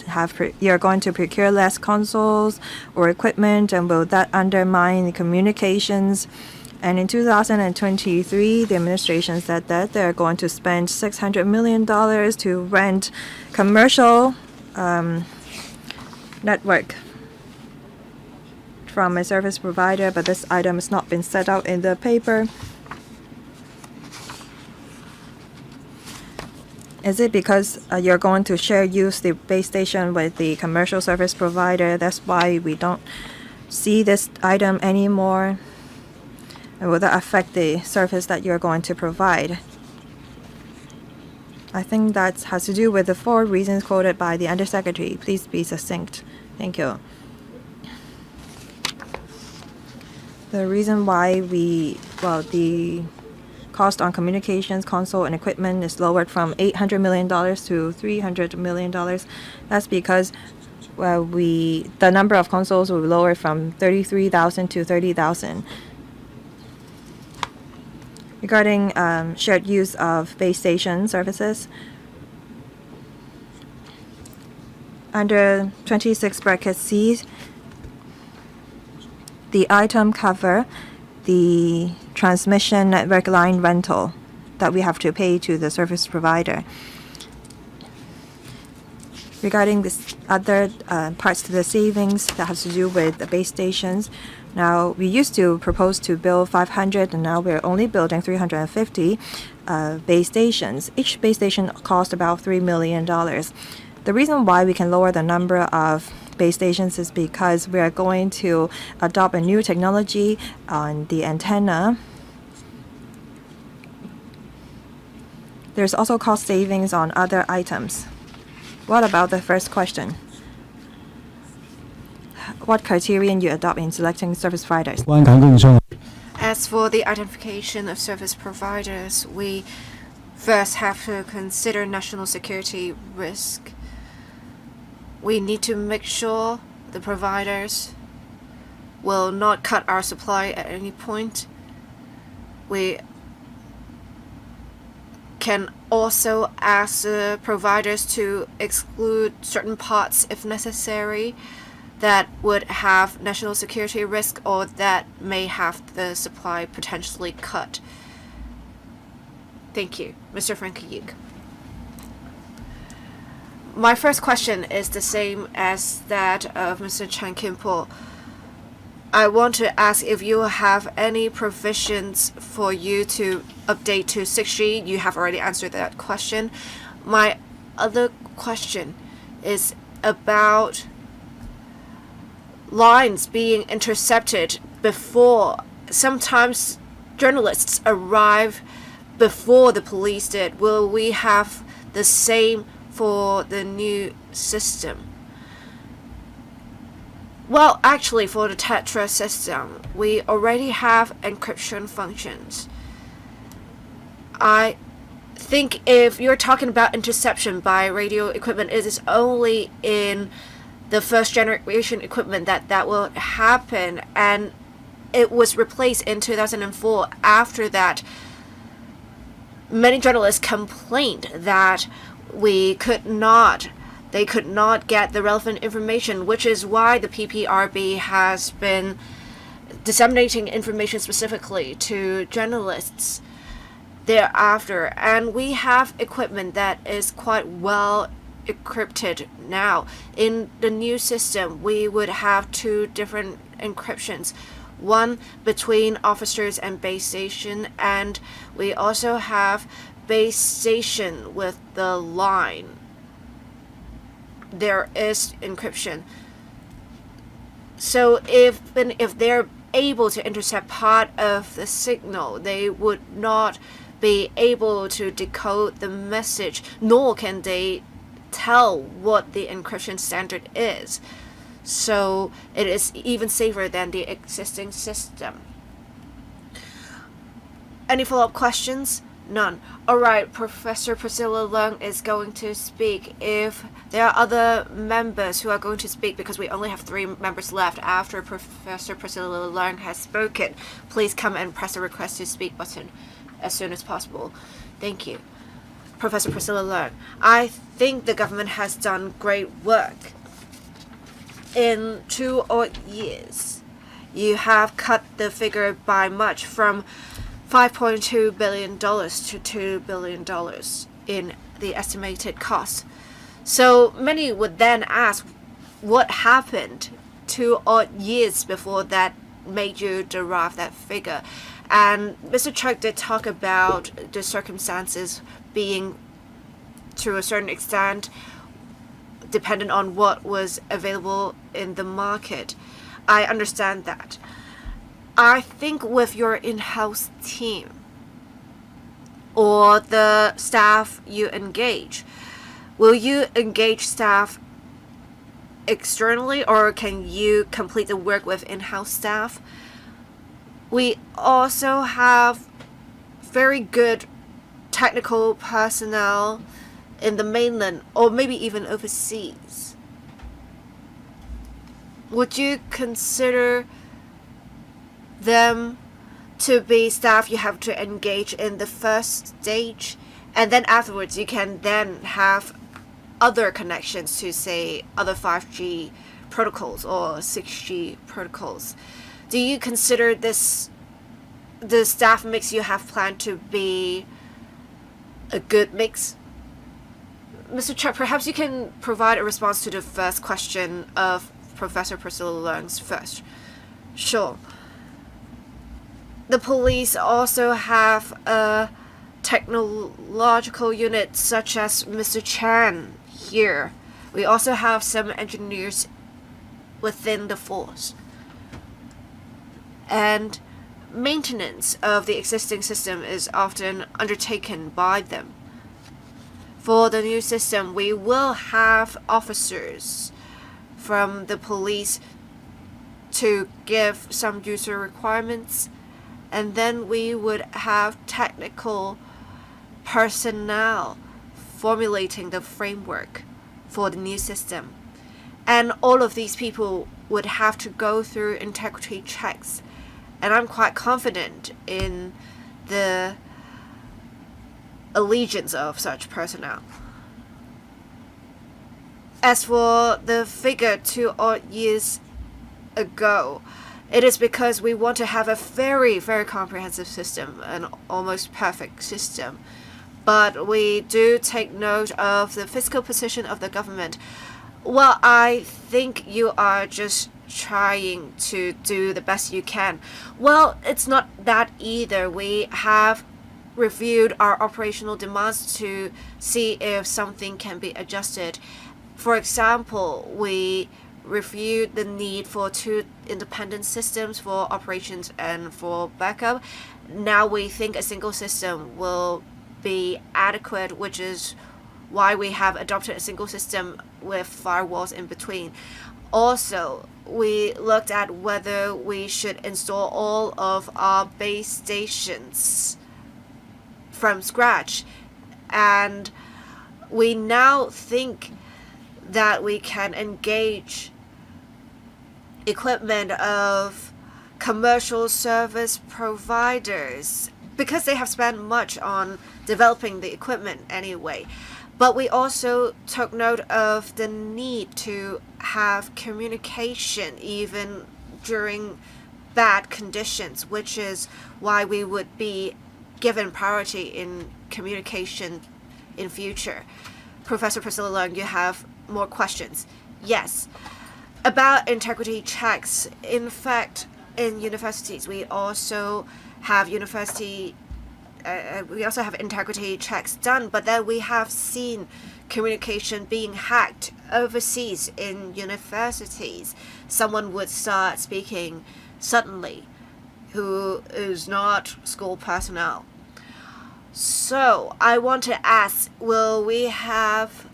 going to procure less consoles or equipment, and will that undermine the communications? And in 2023, the administration said that they're going to spend $600 million to rent commercial network from a service provider, but this item has not been set out in the paper. Is it because you're going to use the base station with the commercial service provider? That's why we don't see this item anymore. And will that affect the service that you're going to provide? I think that has to do with the 4 reasons quoted by the Undersecretary. Please be succinct. Thank you. The reason why the cost on communications, console, and equipment is lowered from $800 million to $300 million. That's because the number of consoles will be lowered from 33,000 to 30,000. Regarding shared use of base station services, under 26 bracket C, the item cover the transmission network line rental that we have to pay to the service provider. Regarding this other parts to the savings that has to do with the base stations, now we used to propose to build 500, and now we're only building 350 base stations. Each base station cost about $3 million. The reason why we can lower the number of base stations is because we are going to adopt a new technology on the antenna. There's also cost savings on other items. What about the first question? What criterion you adopt in selecting service providers? As for the identification of service providers, we first have to consider national security risk. We need to make sure the providers will not cut our supply at any point. We can also ask the providers to exclude certain parts if necessary that would have national security risk or that may have the supply potentially cut. Thank you. Mr. Frank Yik. My first question is the same as that of Mr. Chan Kim-po. I want to ask if you have any provisions for you to update to 6G. You have already answered that question. My other question is about lines being intercepted before. Sometimes journalists arrive before the police did. Will we have the same for the new system? Well, actually, for the Tetra system, we already have encryption functions. I think if you're talking about interception by radio equipment, it is only in the first generation equipment that will happen, and it was replaced in 2004. After that, many journalists complained that they could not get the relevant information, which is why the PPRB has been disseminating information specifically to journalists thereafter. And we have equipment that is quite well encrypted now. In the new system, we would have 2 different encryptions, one between officers and base station, and we also have base station with the line. There is encryption. So if they're able to intercept part of the signal, they would not be able to decode the message, nor can they tell what the encryption standard is. So it is even safer than the existing system. Any follow-up questions? None. Alright, Professor Priscilla Leung is going to speak. If there are other members who are going to speak, because we only have 3 members left after Professor Priscilla Leung has spoken, please come and press the request to speak button as soon as possible. Thank you. Professor Priscilla Leung, I think the government has done great work. In 2 odd years, you have cut the figure by much, from $5.2 billion to $2 billion in the estimated cost. So many would then ask, what happened 2 odd years before that made you derive that figure? And Mr. Chuck did talk about the circumstances being, to a certain extent, dependent on what was available in the market. I understand that. I think with your in-house team or the staff you engage, will you engage staff externally, or can you complete the work with in-house staff? We also have very good technical personnel in the mainland, or maybe even overseas. Would you consider them to be staff you have to engage in the first stage, and then afterwards you can then have other connections to, say, other 5G protocols or 6G protocols? Do you consider this, the staff mix you have planned, to be a good mix? Mr. Chuck, perhaps you can provide a response to the first question of Professor Priscilla Leung's first. Sure. The police also have a technological unit such as Mr. Chan here. We also have some engineers within the force. And maintenance of the existing system is often undertaken by them. For the new system, we will have officers from the police to give some user requirements, and then we would have technical personnel formulating the framework for the new system. And all of these people would have to go through integrity checks. And I'm quite confident in the allegiance of such personnel. As for the figure 2 odd years ago, it is because we want to have a very, very comprehensive system, an almost perfect system. But we do take note of the fiscal position of the government. Well, I think you are just trying to do the best you can. Well, it's not that either. We have reviewed our operational demands to see if something can be adjusted. For example, we reviewed the need for 2 independent systems for operations and for backup. Now we think a single system will be adequate, which is why we have adopted a single system with firewalls in between. Also, we looked at whether we should install all of our base stations from scratch, and we now think that we can engage equipment of commercial service providers because they have spent much on developing the equipment anyway. But we also took note of the need to have communication even during bad conditions, which is why we would be given priority in communication in future. Professor Priscilla Leung, you have more questions? Yes. About integrity checks, in fact, in universities, we also have integrity checks done, but then we have seen communication being hacked overseas in universities. Someone would start speaking suddenly who is not school personnel. So I want to ask, will we have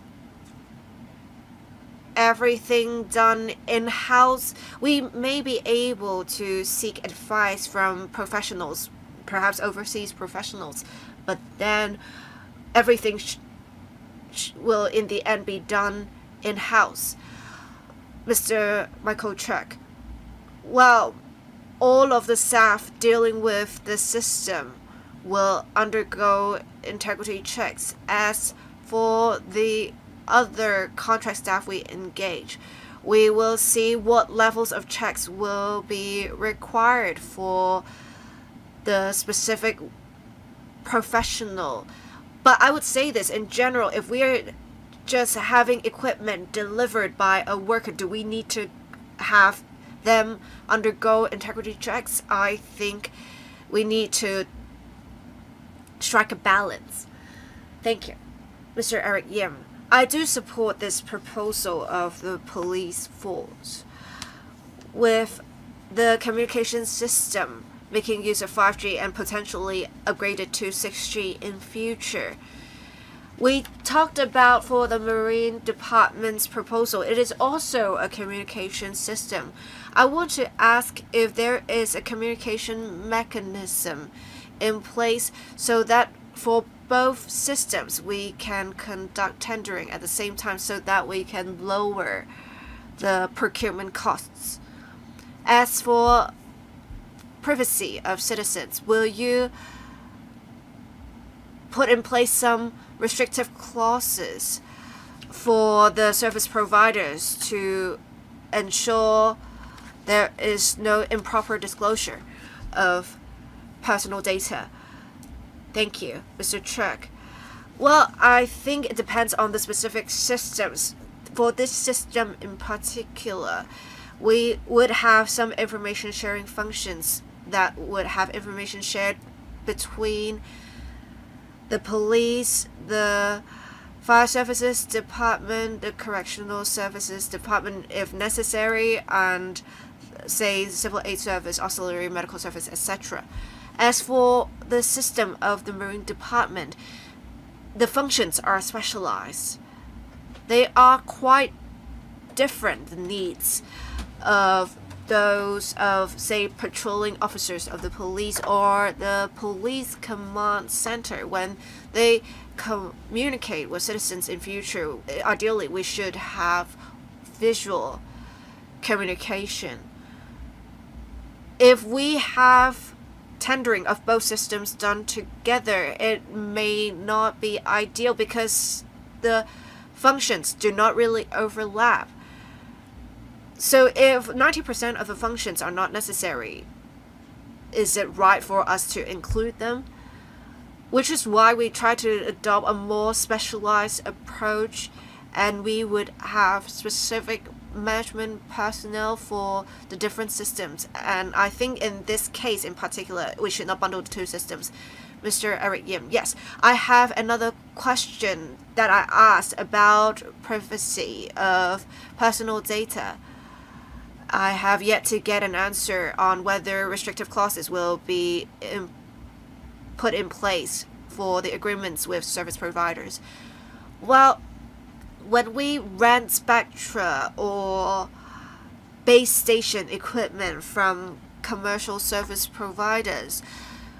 everything done in-house, we may be able to seek advice from professionals, perhaps overseas professionals, but then everything will in the end be done in-house. Mr. Michael Chuck, well, all of the staff dealing with the system will undergo integrity checks. As for the other contract staff we engage, we will see what levels of checks will be required for the specific professional. But I would say this in general, if we are just having equipment delivered by a worker, do we need to have them undergo integrity checks? I think we need to strike a balance. Thank you. Mr. Eric Yim, I do support this proposal of the police force. With the communication system making use of 5G and potentially upgraded to 6G in future, we talked about for the Marine Department's proposal, it is also a communication system. I want to ask if there is a communication mechanism in place so that for both systems we can conduct tendering at the same time so that we can lower the procurement costs. As for privacy of citizens, will you put in place some restrictive clauses for the service providers to ensure there is no improper disclosure of personal data? Thank you, Mr. Chuck. Well, I think it depends on the specific systems. For this system in particular, we would have some information sharing functions that would have information shared between the police, the fire services department, the correctional services department if necessary, and say civil aid service, auxiliary medical service, etc. As for the system of the Marine Department, the functions are specialized. They are quite different, the needs of those of, say, patrolling officers of the police or the police command center when they communicate with citizens in future. Ideally, we should have visual communication. If we have tendering of both systems done together, it may not be ideal because the functions do not really overlap. So if 90% of the functions are not necessary, is it right for us to include them? Which is why we try to adopt a more specialized approach, and we would have specific management personnel for the different systems. And I think in this case in particular, we should not bundle the two systems. Mr. Eric Yim, yes, I have another question that I asked about privacy of personal data. I have yet to get an answer on whether restrictive clauses will be put in place for the agreements with service providers. Well, when we rent spectra or base station equipment from commercial service providers,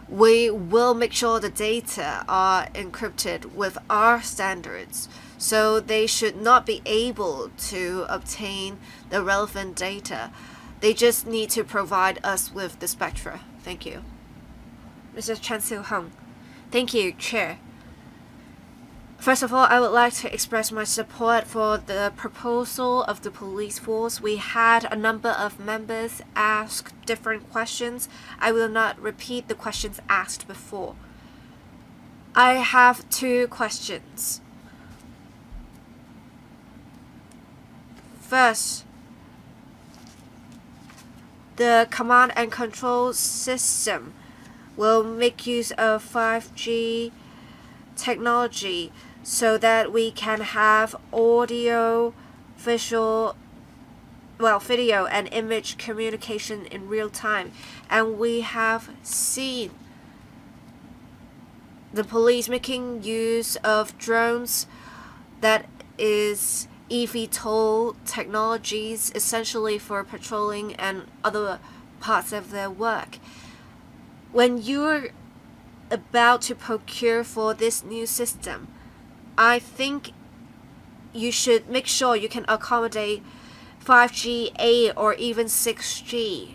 we will make sure the data are encrypted with our standards, so they should not be able to obtain the relevant data. They just need to provide us with the spectra. Thank you. Mr. Chan Sil-hung. Thank you, Chair. First of all, I would like to express my support for the proposal of the police force. We had a number of members ask different questions. I will not repeat the questions asked before. I have two questions. First, the command and control system will make use of 5G technology so that we can have audio, video and image communication in real time. And we have seen the police making use of drones that is eVTOL technologies, essentially for patrolling and other parts of their work. When you're about to procure for this new system, I think you should make sure you can accommodate 5G, A, or even 6G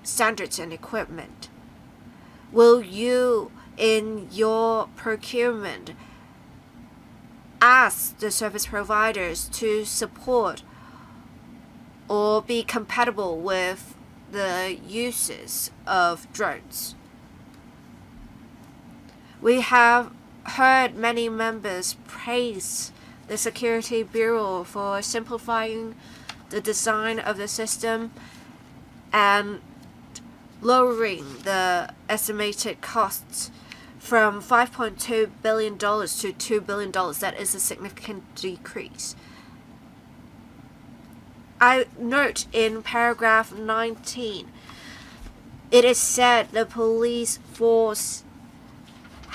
standards and equipment. Will you, in your procurement, ask the service providers to support or be compatible with the uses of drones? We have heard many members praise the Security Bureau for simplifying the design of the system and lowering the estimated costs from $5.2 billion to $2 billion. That is a significant decrease. I note in paragraph 19, it is said the police force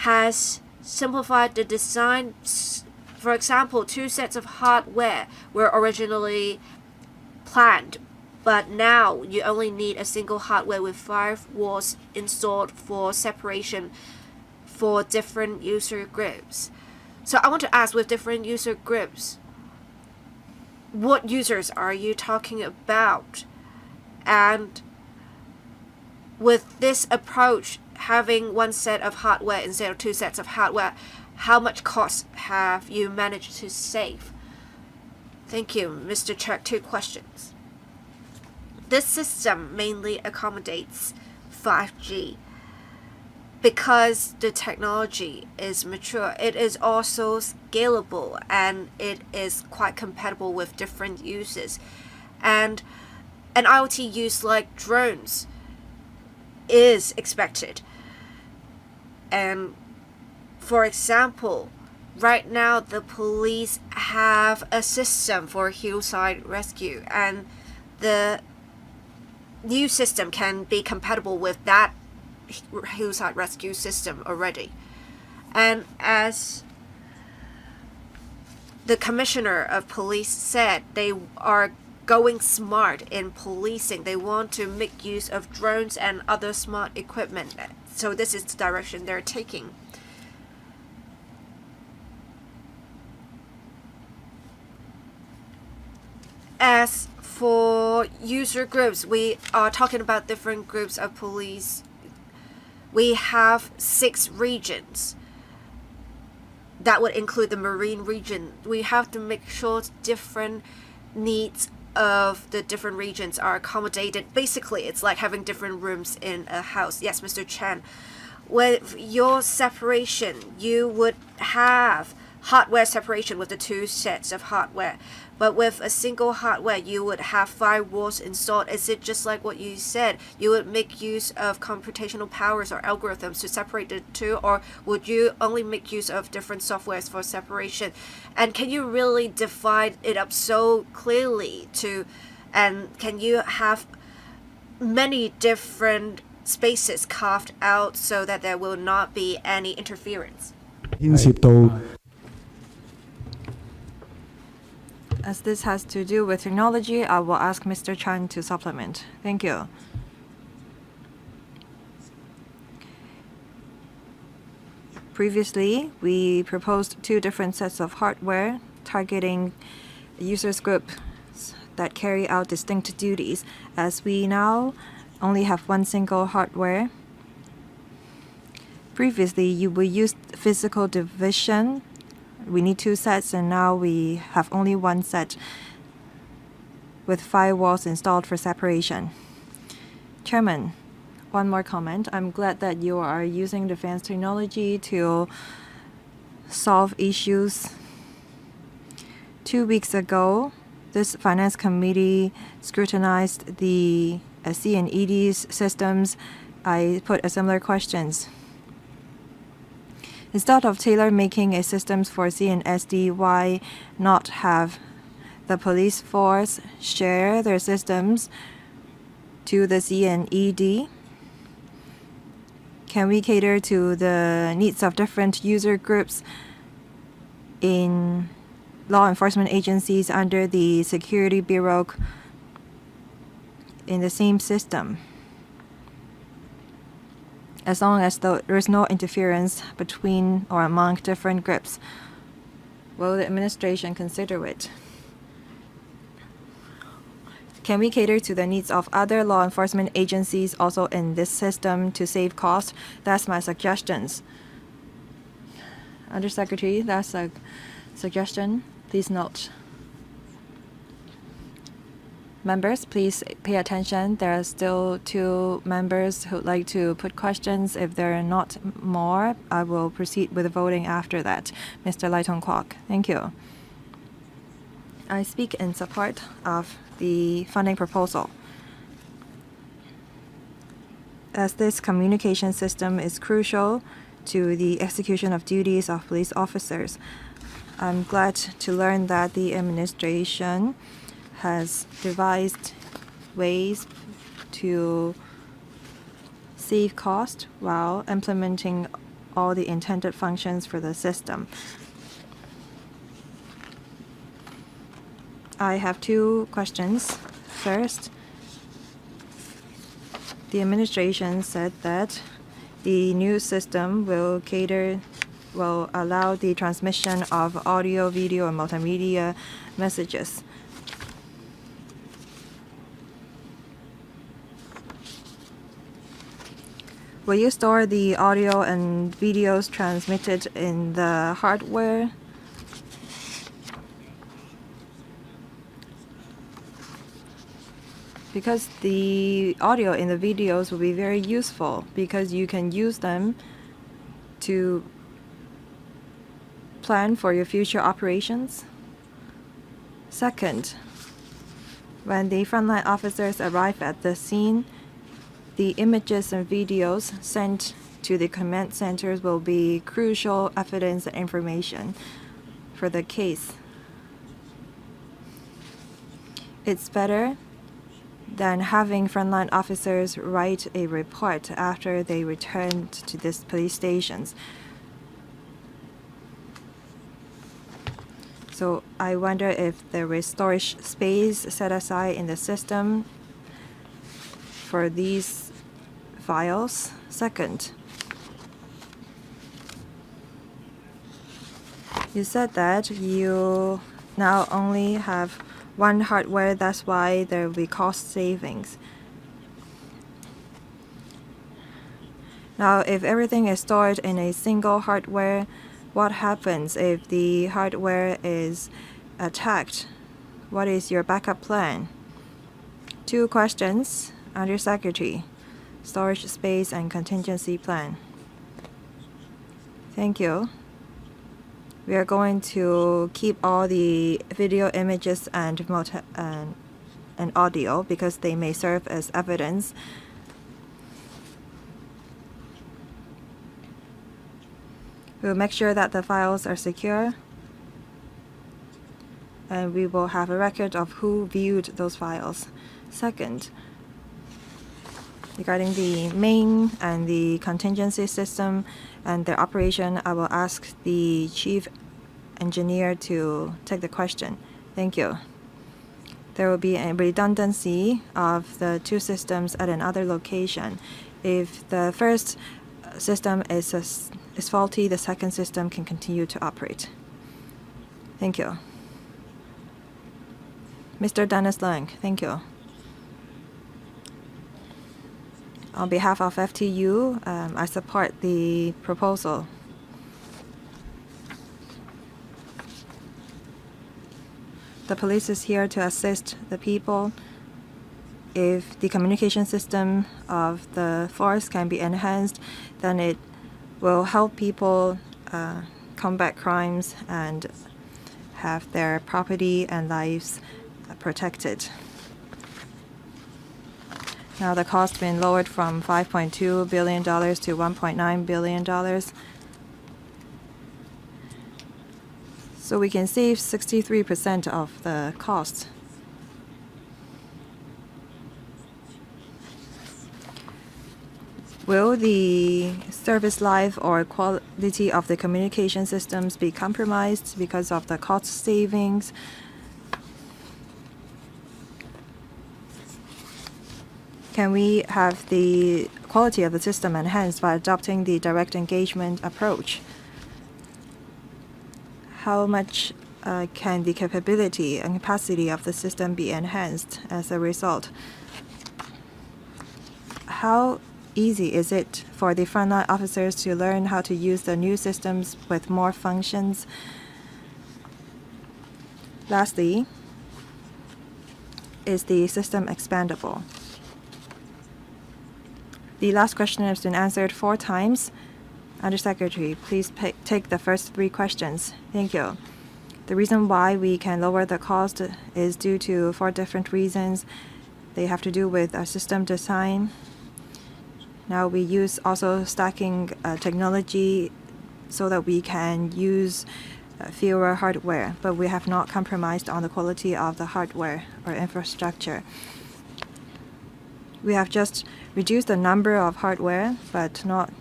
has simplified the design. For example, 2 sets of hardware were originally planned, but now you only need a single hardware with 5 walls installed for separation for different user groups. So I want to ask, with different user groups, what users are you talking about? And with this approach, having 1 set of hardware instead of 2 sets of hardware, how much cost have you managed to save? Thank you, Mr. Chuck. 2 questions. This system mainly accommodates 5G. Because the technology is mature, it is also scalable and it is quite compatible with different uses. And an IoT use like drones is expected. And for example, right now the police have a system for hillside rescue, and the new system can be compatible with that hillside rescue system already. And as the Commissioner of Police said, they are going smart in policing. They want to make use of drones and other smart equipment. So this is the direction they're taking. As for user groups, we are talking about different groups of police. We have 6 regions. That would include the marine region. We have to make sure different needs of the different regions are accommodated. Basically, it's like having different rooms in a house. Yes, Mr. Chen. With your separation, you would have hardware separation with the 2 sets of hardware. But with a single hardware, you would have 5 walls installed. Is it just like what you said? You would make use of computational powers or algorithms to separate the 2, or would you only make use of different softwares for separation? And can you really divide it up so clearly and can you have many different spaces carved out so that there will not be any interference? As this has to do with technology, I will ask Mr. Chan to supplement. Thank you. Previously, we proposed 2 different sets of hardware targeting users groups that carry out distinct duties. As we now only have 1 single hardware, previously you will use physical division. We need 2 sets, and now we have only 1 set with 5 walls installed for separation. Chairman, 1 more comment. I'm glad that you are using advanced technology to solve issues. 2 weeks ago, this Finance Committee scrutinized the C&ED's systems. I put a similar questions. Instead of tailor-making a systems for C&SD, why not have the police force share their systems to the C&ED? Can we cater to the needs of different user groups in law enforcement agencies under the Security Bureau in the same system, as long as there is no interference between or among different groups. Will the administration consider it? Can we cater to the needs of other law enforcement agencies also in this system to save cost? That's my suggestions. Undersecretary, that's a suggestion. Please note. Members, please pay attention. There are still 2 members who would like to put questions. If there are not more, I will proceed with the voting after that. Mr. Lai Tong Kwok, thank you. I speak in support of the funding proposal. As this communication system is crucial to the execution of duties of police officers, I'm glad to learn that the administration has devised ways to save cost while implementing all the intended functions for the system. I have 2 questions. First, the administration said that the new system will allow the transmission of audio, video, and multimedia messages. Will you store the audio and videos transmitted in the hardware? Because the audio in the videos will be very useful because you can use them to plan for your future operations. Second, when the frontline officers arrive at the scene, the images and videos sent to the command centers will be crucial evidence and information for the case. It's better than having frontline officers write a report after they returned to these police stations. So I wonder if there is storage space set aside in the system for these files. Second, you said that you now only have 1 hardware, that's why there will be cost savings. Now, if everything is stored in a single hardware, what happens if the hardware is attacked? What is your backup plan? 2 questions, Undersecretary. Storage space and contingency plan. Thank you. We are going to keep all the video images and audio because they may serve as evidence. We'll make sure that the files are secure, and we will have a record of who viewed those files. Second, regarding the main and the contingency system and their operation, I will ask the chief engineer to take the question. Thank you. There will be a redundancy of the 2 systems at another location. If the first system is faulty, the second system can continue to operate. Thank you. Mr. Dennis Lang, thank you. On behalf of FTU, I support the proposal. The police is here to assist the people. If the communication system of the force can be enhanced, then it will help people combat crimes and have their property and lives protected. Now the cost has been lowered from $5.2 billion to $1.9 billion. So we can save 63% of the cost. Will the service life or quality of the communication systems be compromised because of the cost savings? Can we have the quality of the system enhanced by adopting the direct engagement approach? How much can the capability and capacity of the system be enhanced as a result? How easy is it for the frontline officers to learn how to use the new systems with more functions? Lastly, is the system expandable? The last question has been answered 4 times. Undersecretary, please take the first 3 questions. Thank you. The reason why we can lower the cost is due to 4 different reasons. They have to do with our system design. Now we use also stacking technology so that we can use fewer hardware, but we have not compromised on the quality of the hardware or infrastructure. We have just reduced the number of hardware, but not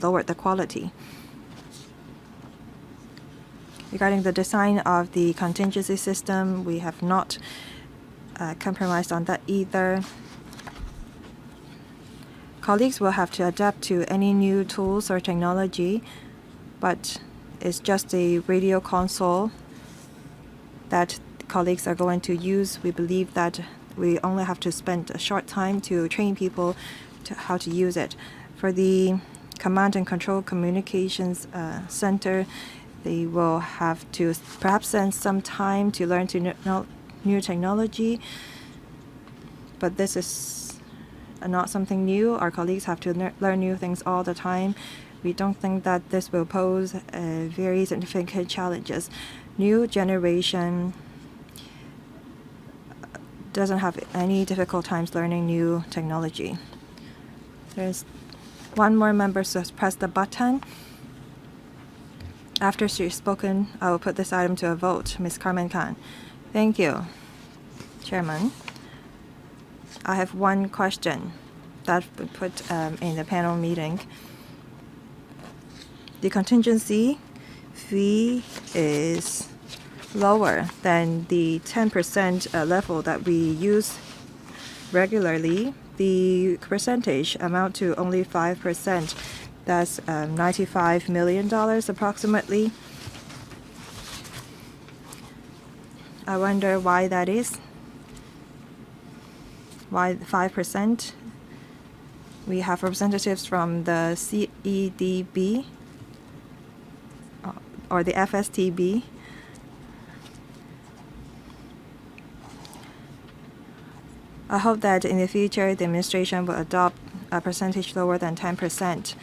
lowered the quality. Regarding the design of the contingency system, we have not compromised on that either. Colleagues will have to adapt to any new tools or technology, but it's just a radio console that colleagues are going to use. We believe that we only have to spend a short time to train people to how to use it. For the Command and Control Communications Center, they will have to perhaps spend some time to learn new technology, but this is not something new. Our colleagues have to learn new things all the time. We don't think that this will pose very significant challenges. New generation doesn't have any difficult times learning new technology. There's one more member who has pressed the button. After she's spoken, I will put this item to a vote. Ms. Carmen Khan. Thank you, Chairman. I have one question that we put in the panel meeting. The contingency fee is lower than the 10% level that we use regularly. The percentage amount to only 5%. That's $95 million approximately. I wonder why that is. Why 5%? We have representatives from the CEDB or the FSTB. I hope that in the future the administration will adopt a percentage lower than 10%.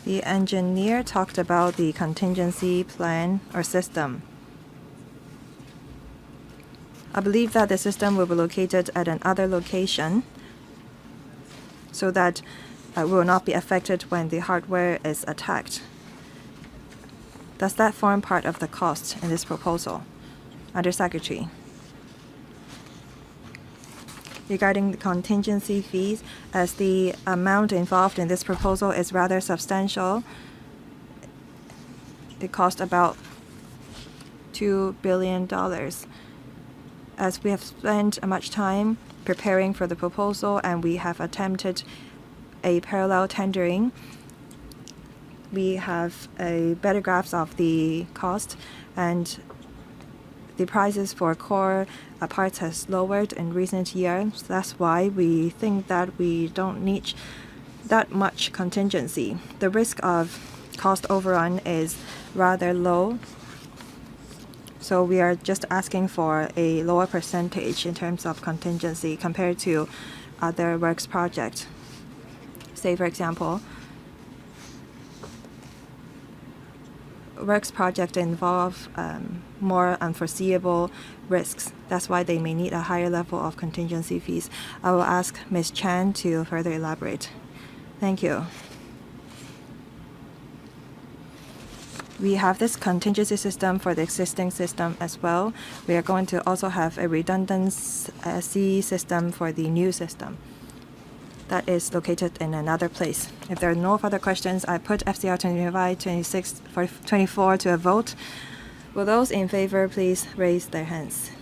The engineer talked about the contingency plan or system. I believe that the system will be located at another location so that it will not be affected when the hardware is attacked. Does that form part of the cost in this proposal? Undersecretary. Regarding the contingency fees, as the amount involved in this proposal is rather substantial, it cost about $2 billion. As we have spent much time preparing for the proposal and we have attempted a parallel tendering, we have a better grasp of the cost, and the prices for core parts has lowered in recent years. That's why we think that we don't need that much contingency. The risk of cost overrun is rather low. So we are just asking for a lower percentage in terms of contingency compared to other works projects. Say, for example, works projects involve more unforeseeable risks. That's why they may need a higher level of contingency fees. I will ask Ms. Chan to further elaborate. Thank you. We have this contingency system for the existing system as well. We are going to also have a redundancy system for the new system that is located in another place. If there are no further questions, I put FCR 25-24 to a vote. Will those in favor please raise their hands?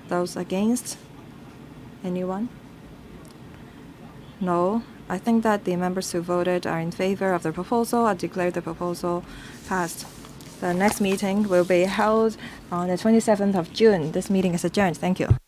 Those against? Anyone? No. I think that the members who voted are in favor of the proposal. I declare the proposal passed. The next meeting will be held on the 27th of June. This meeting is adjourned. Thank you.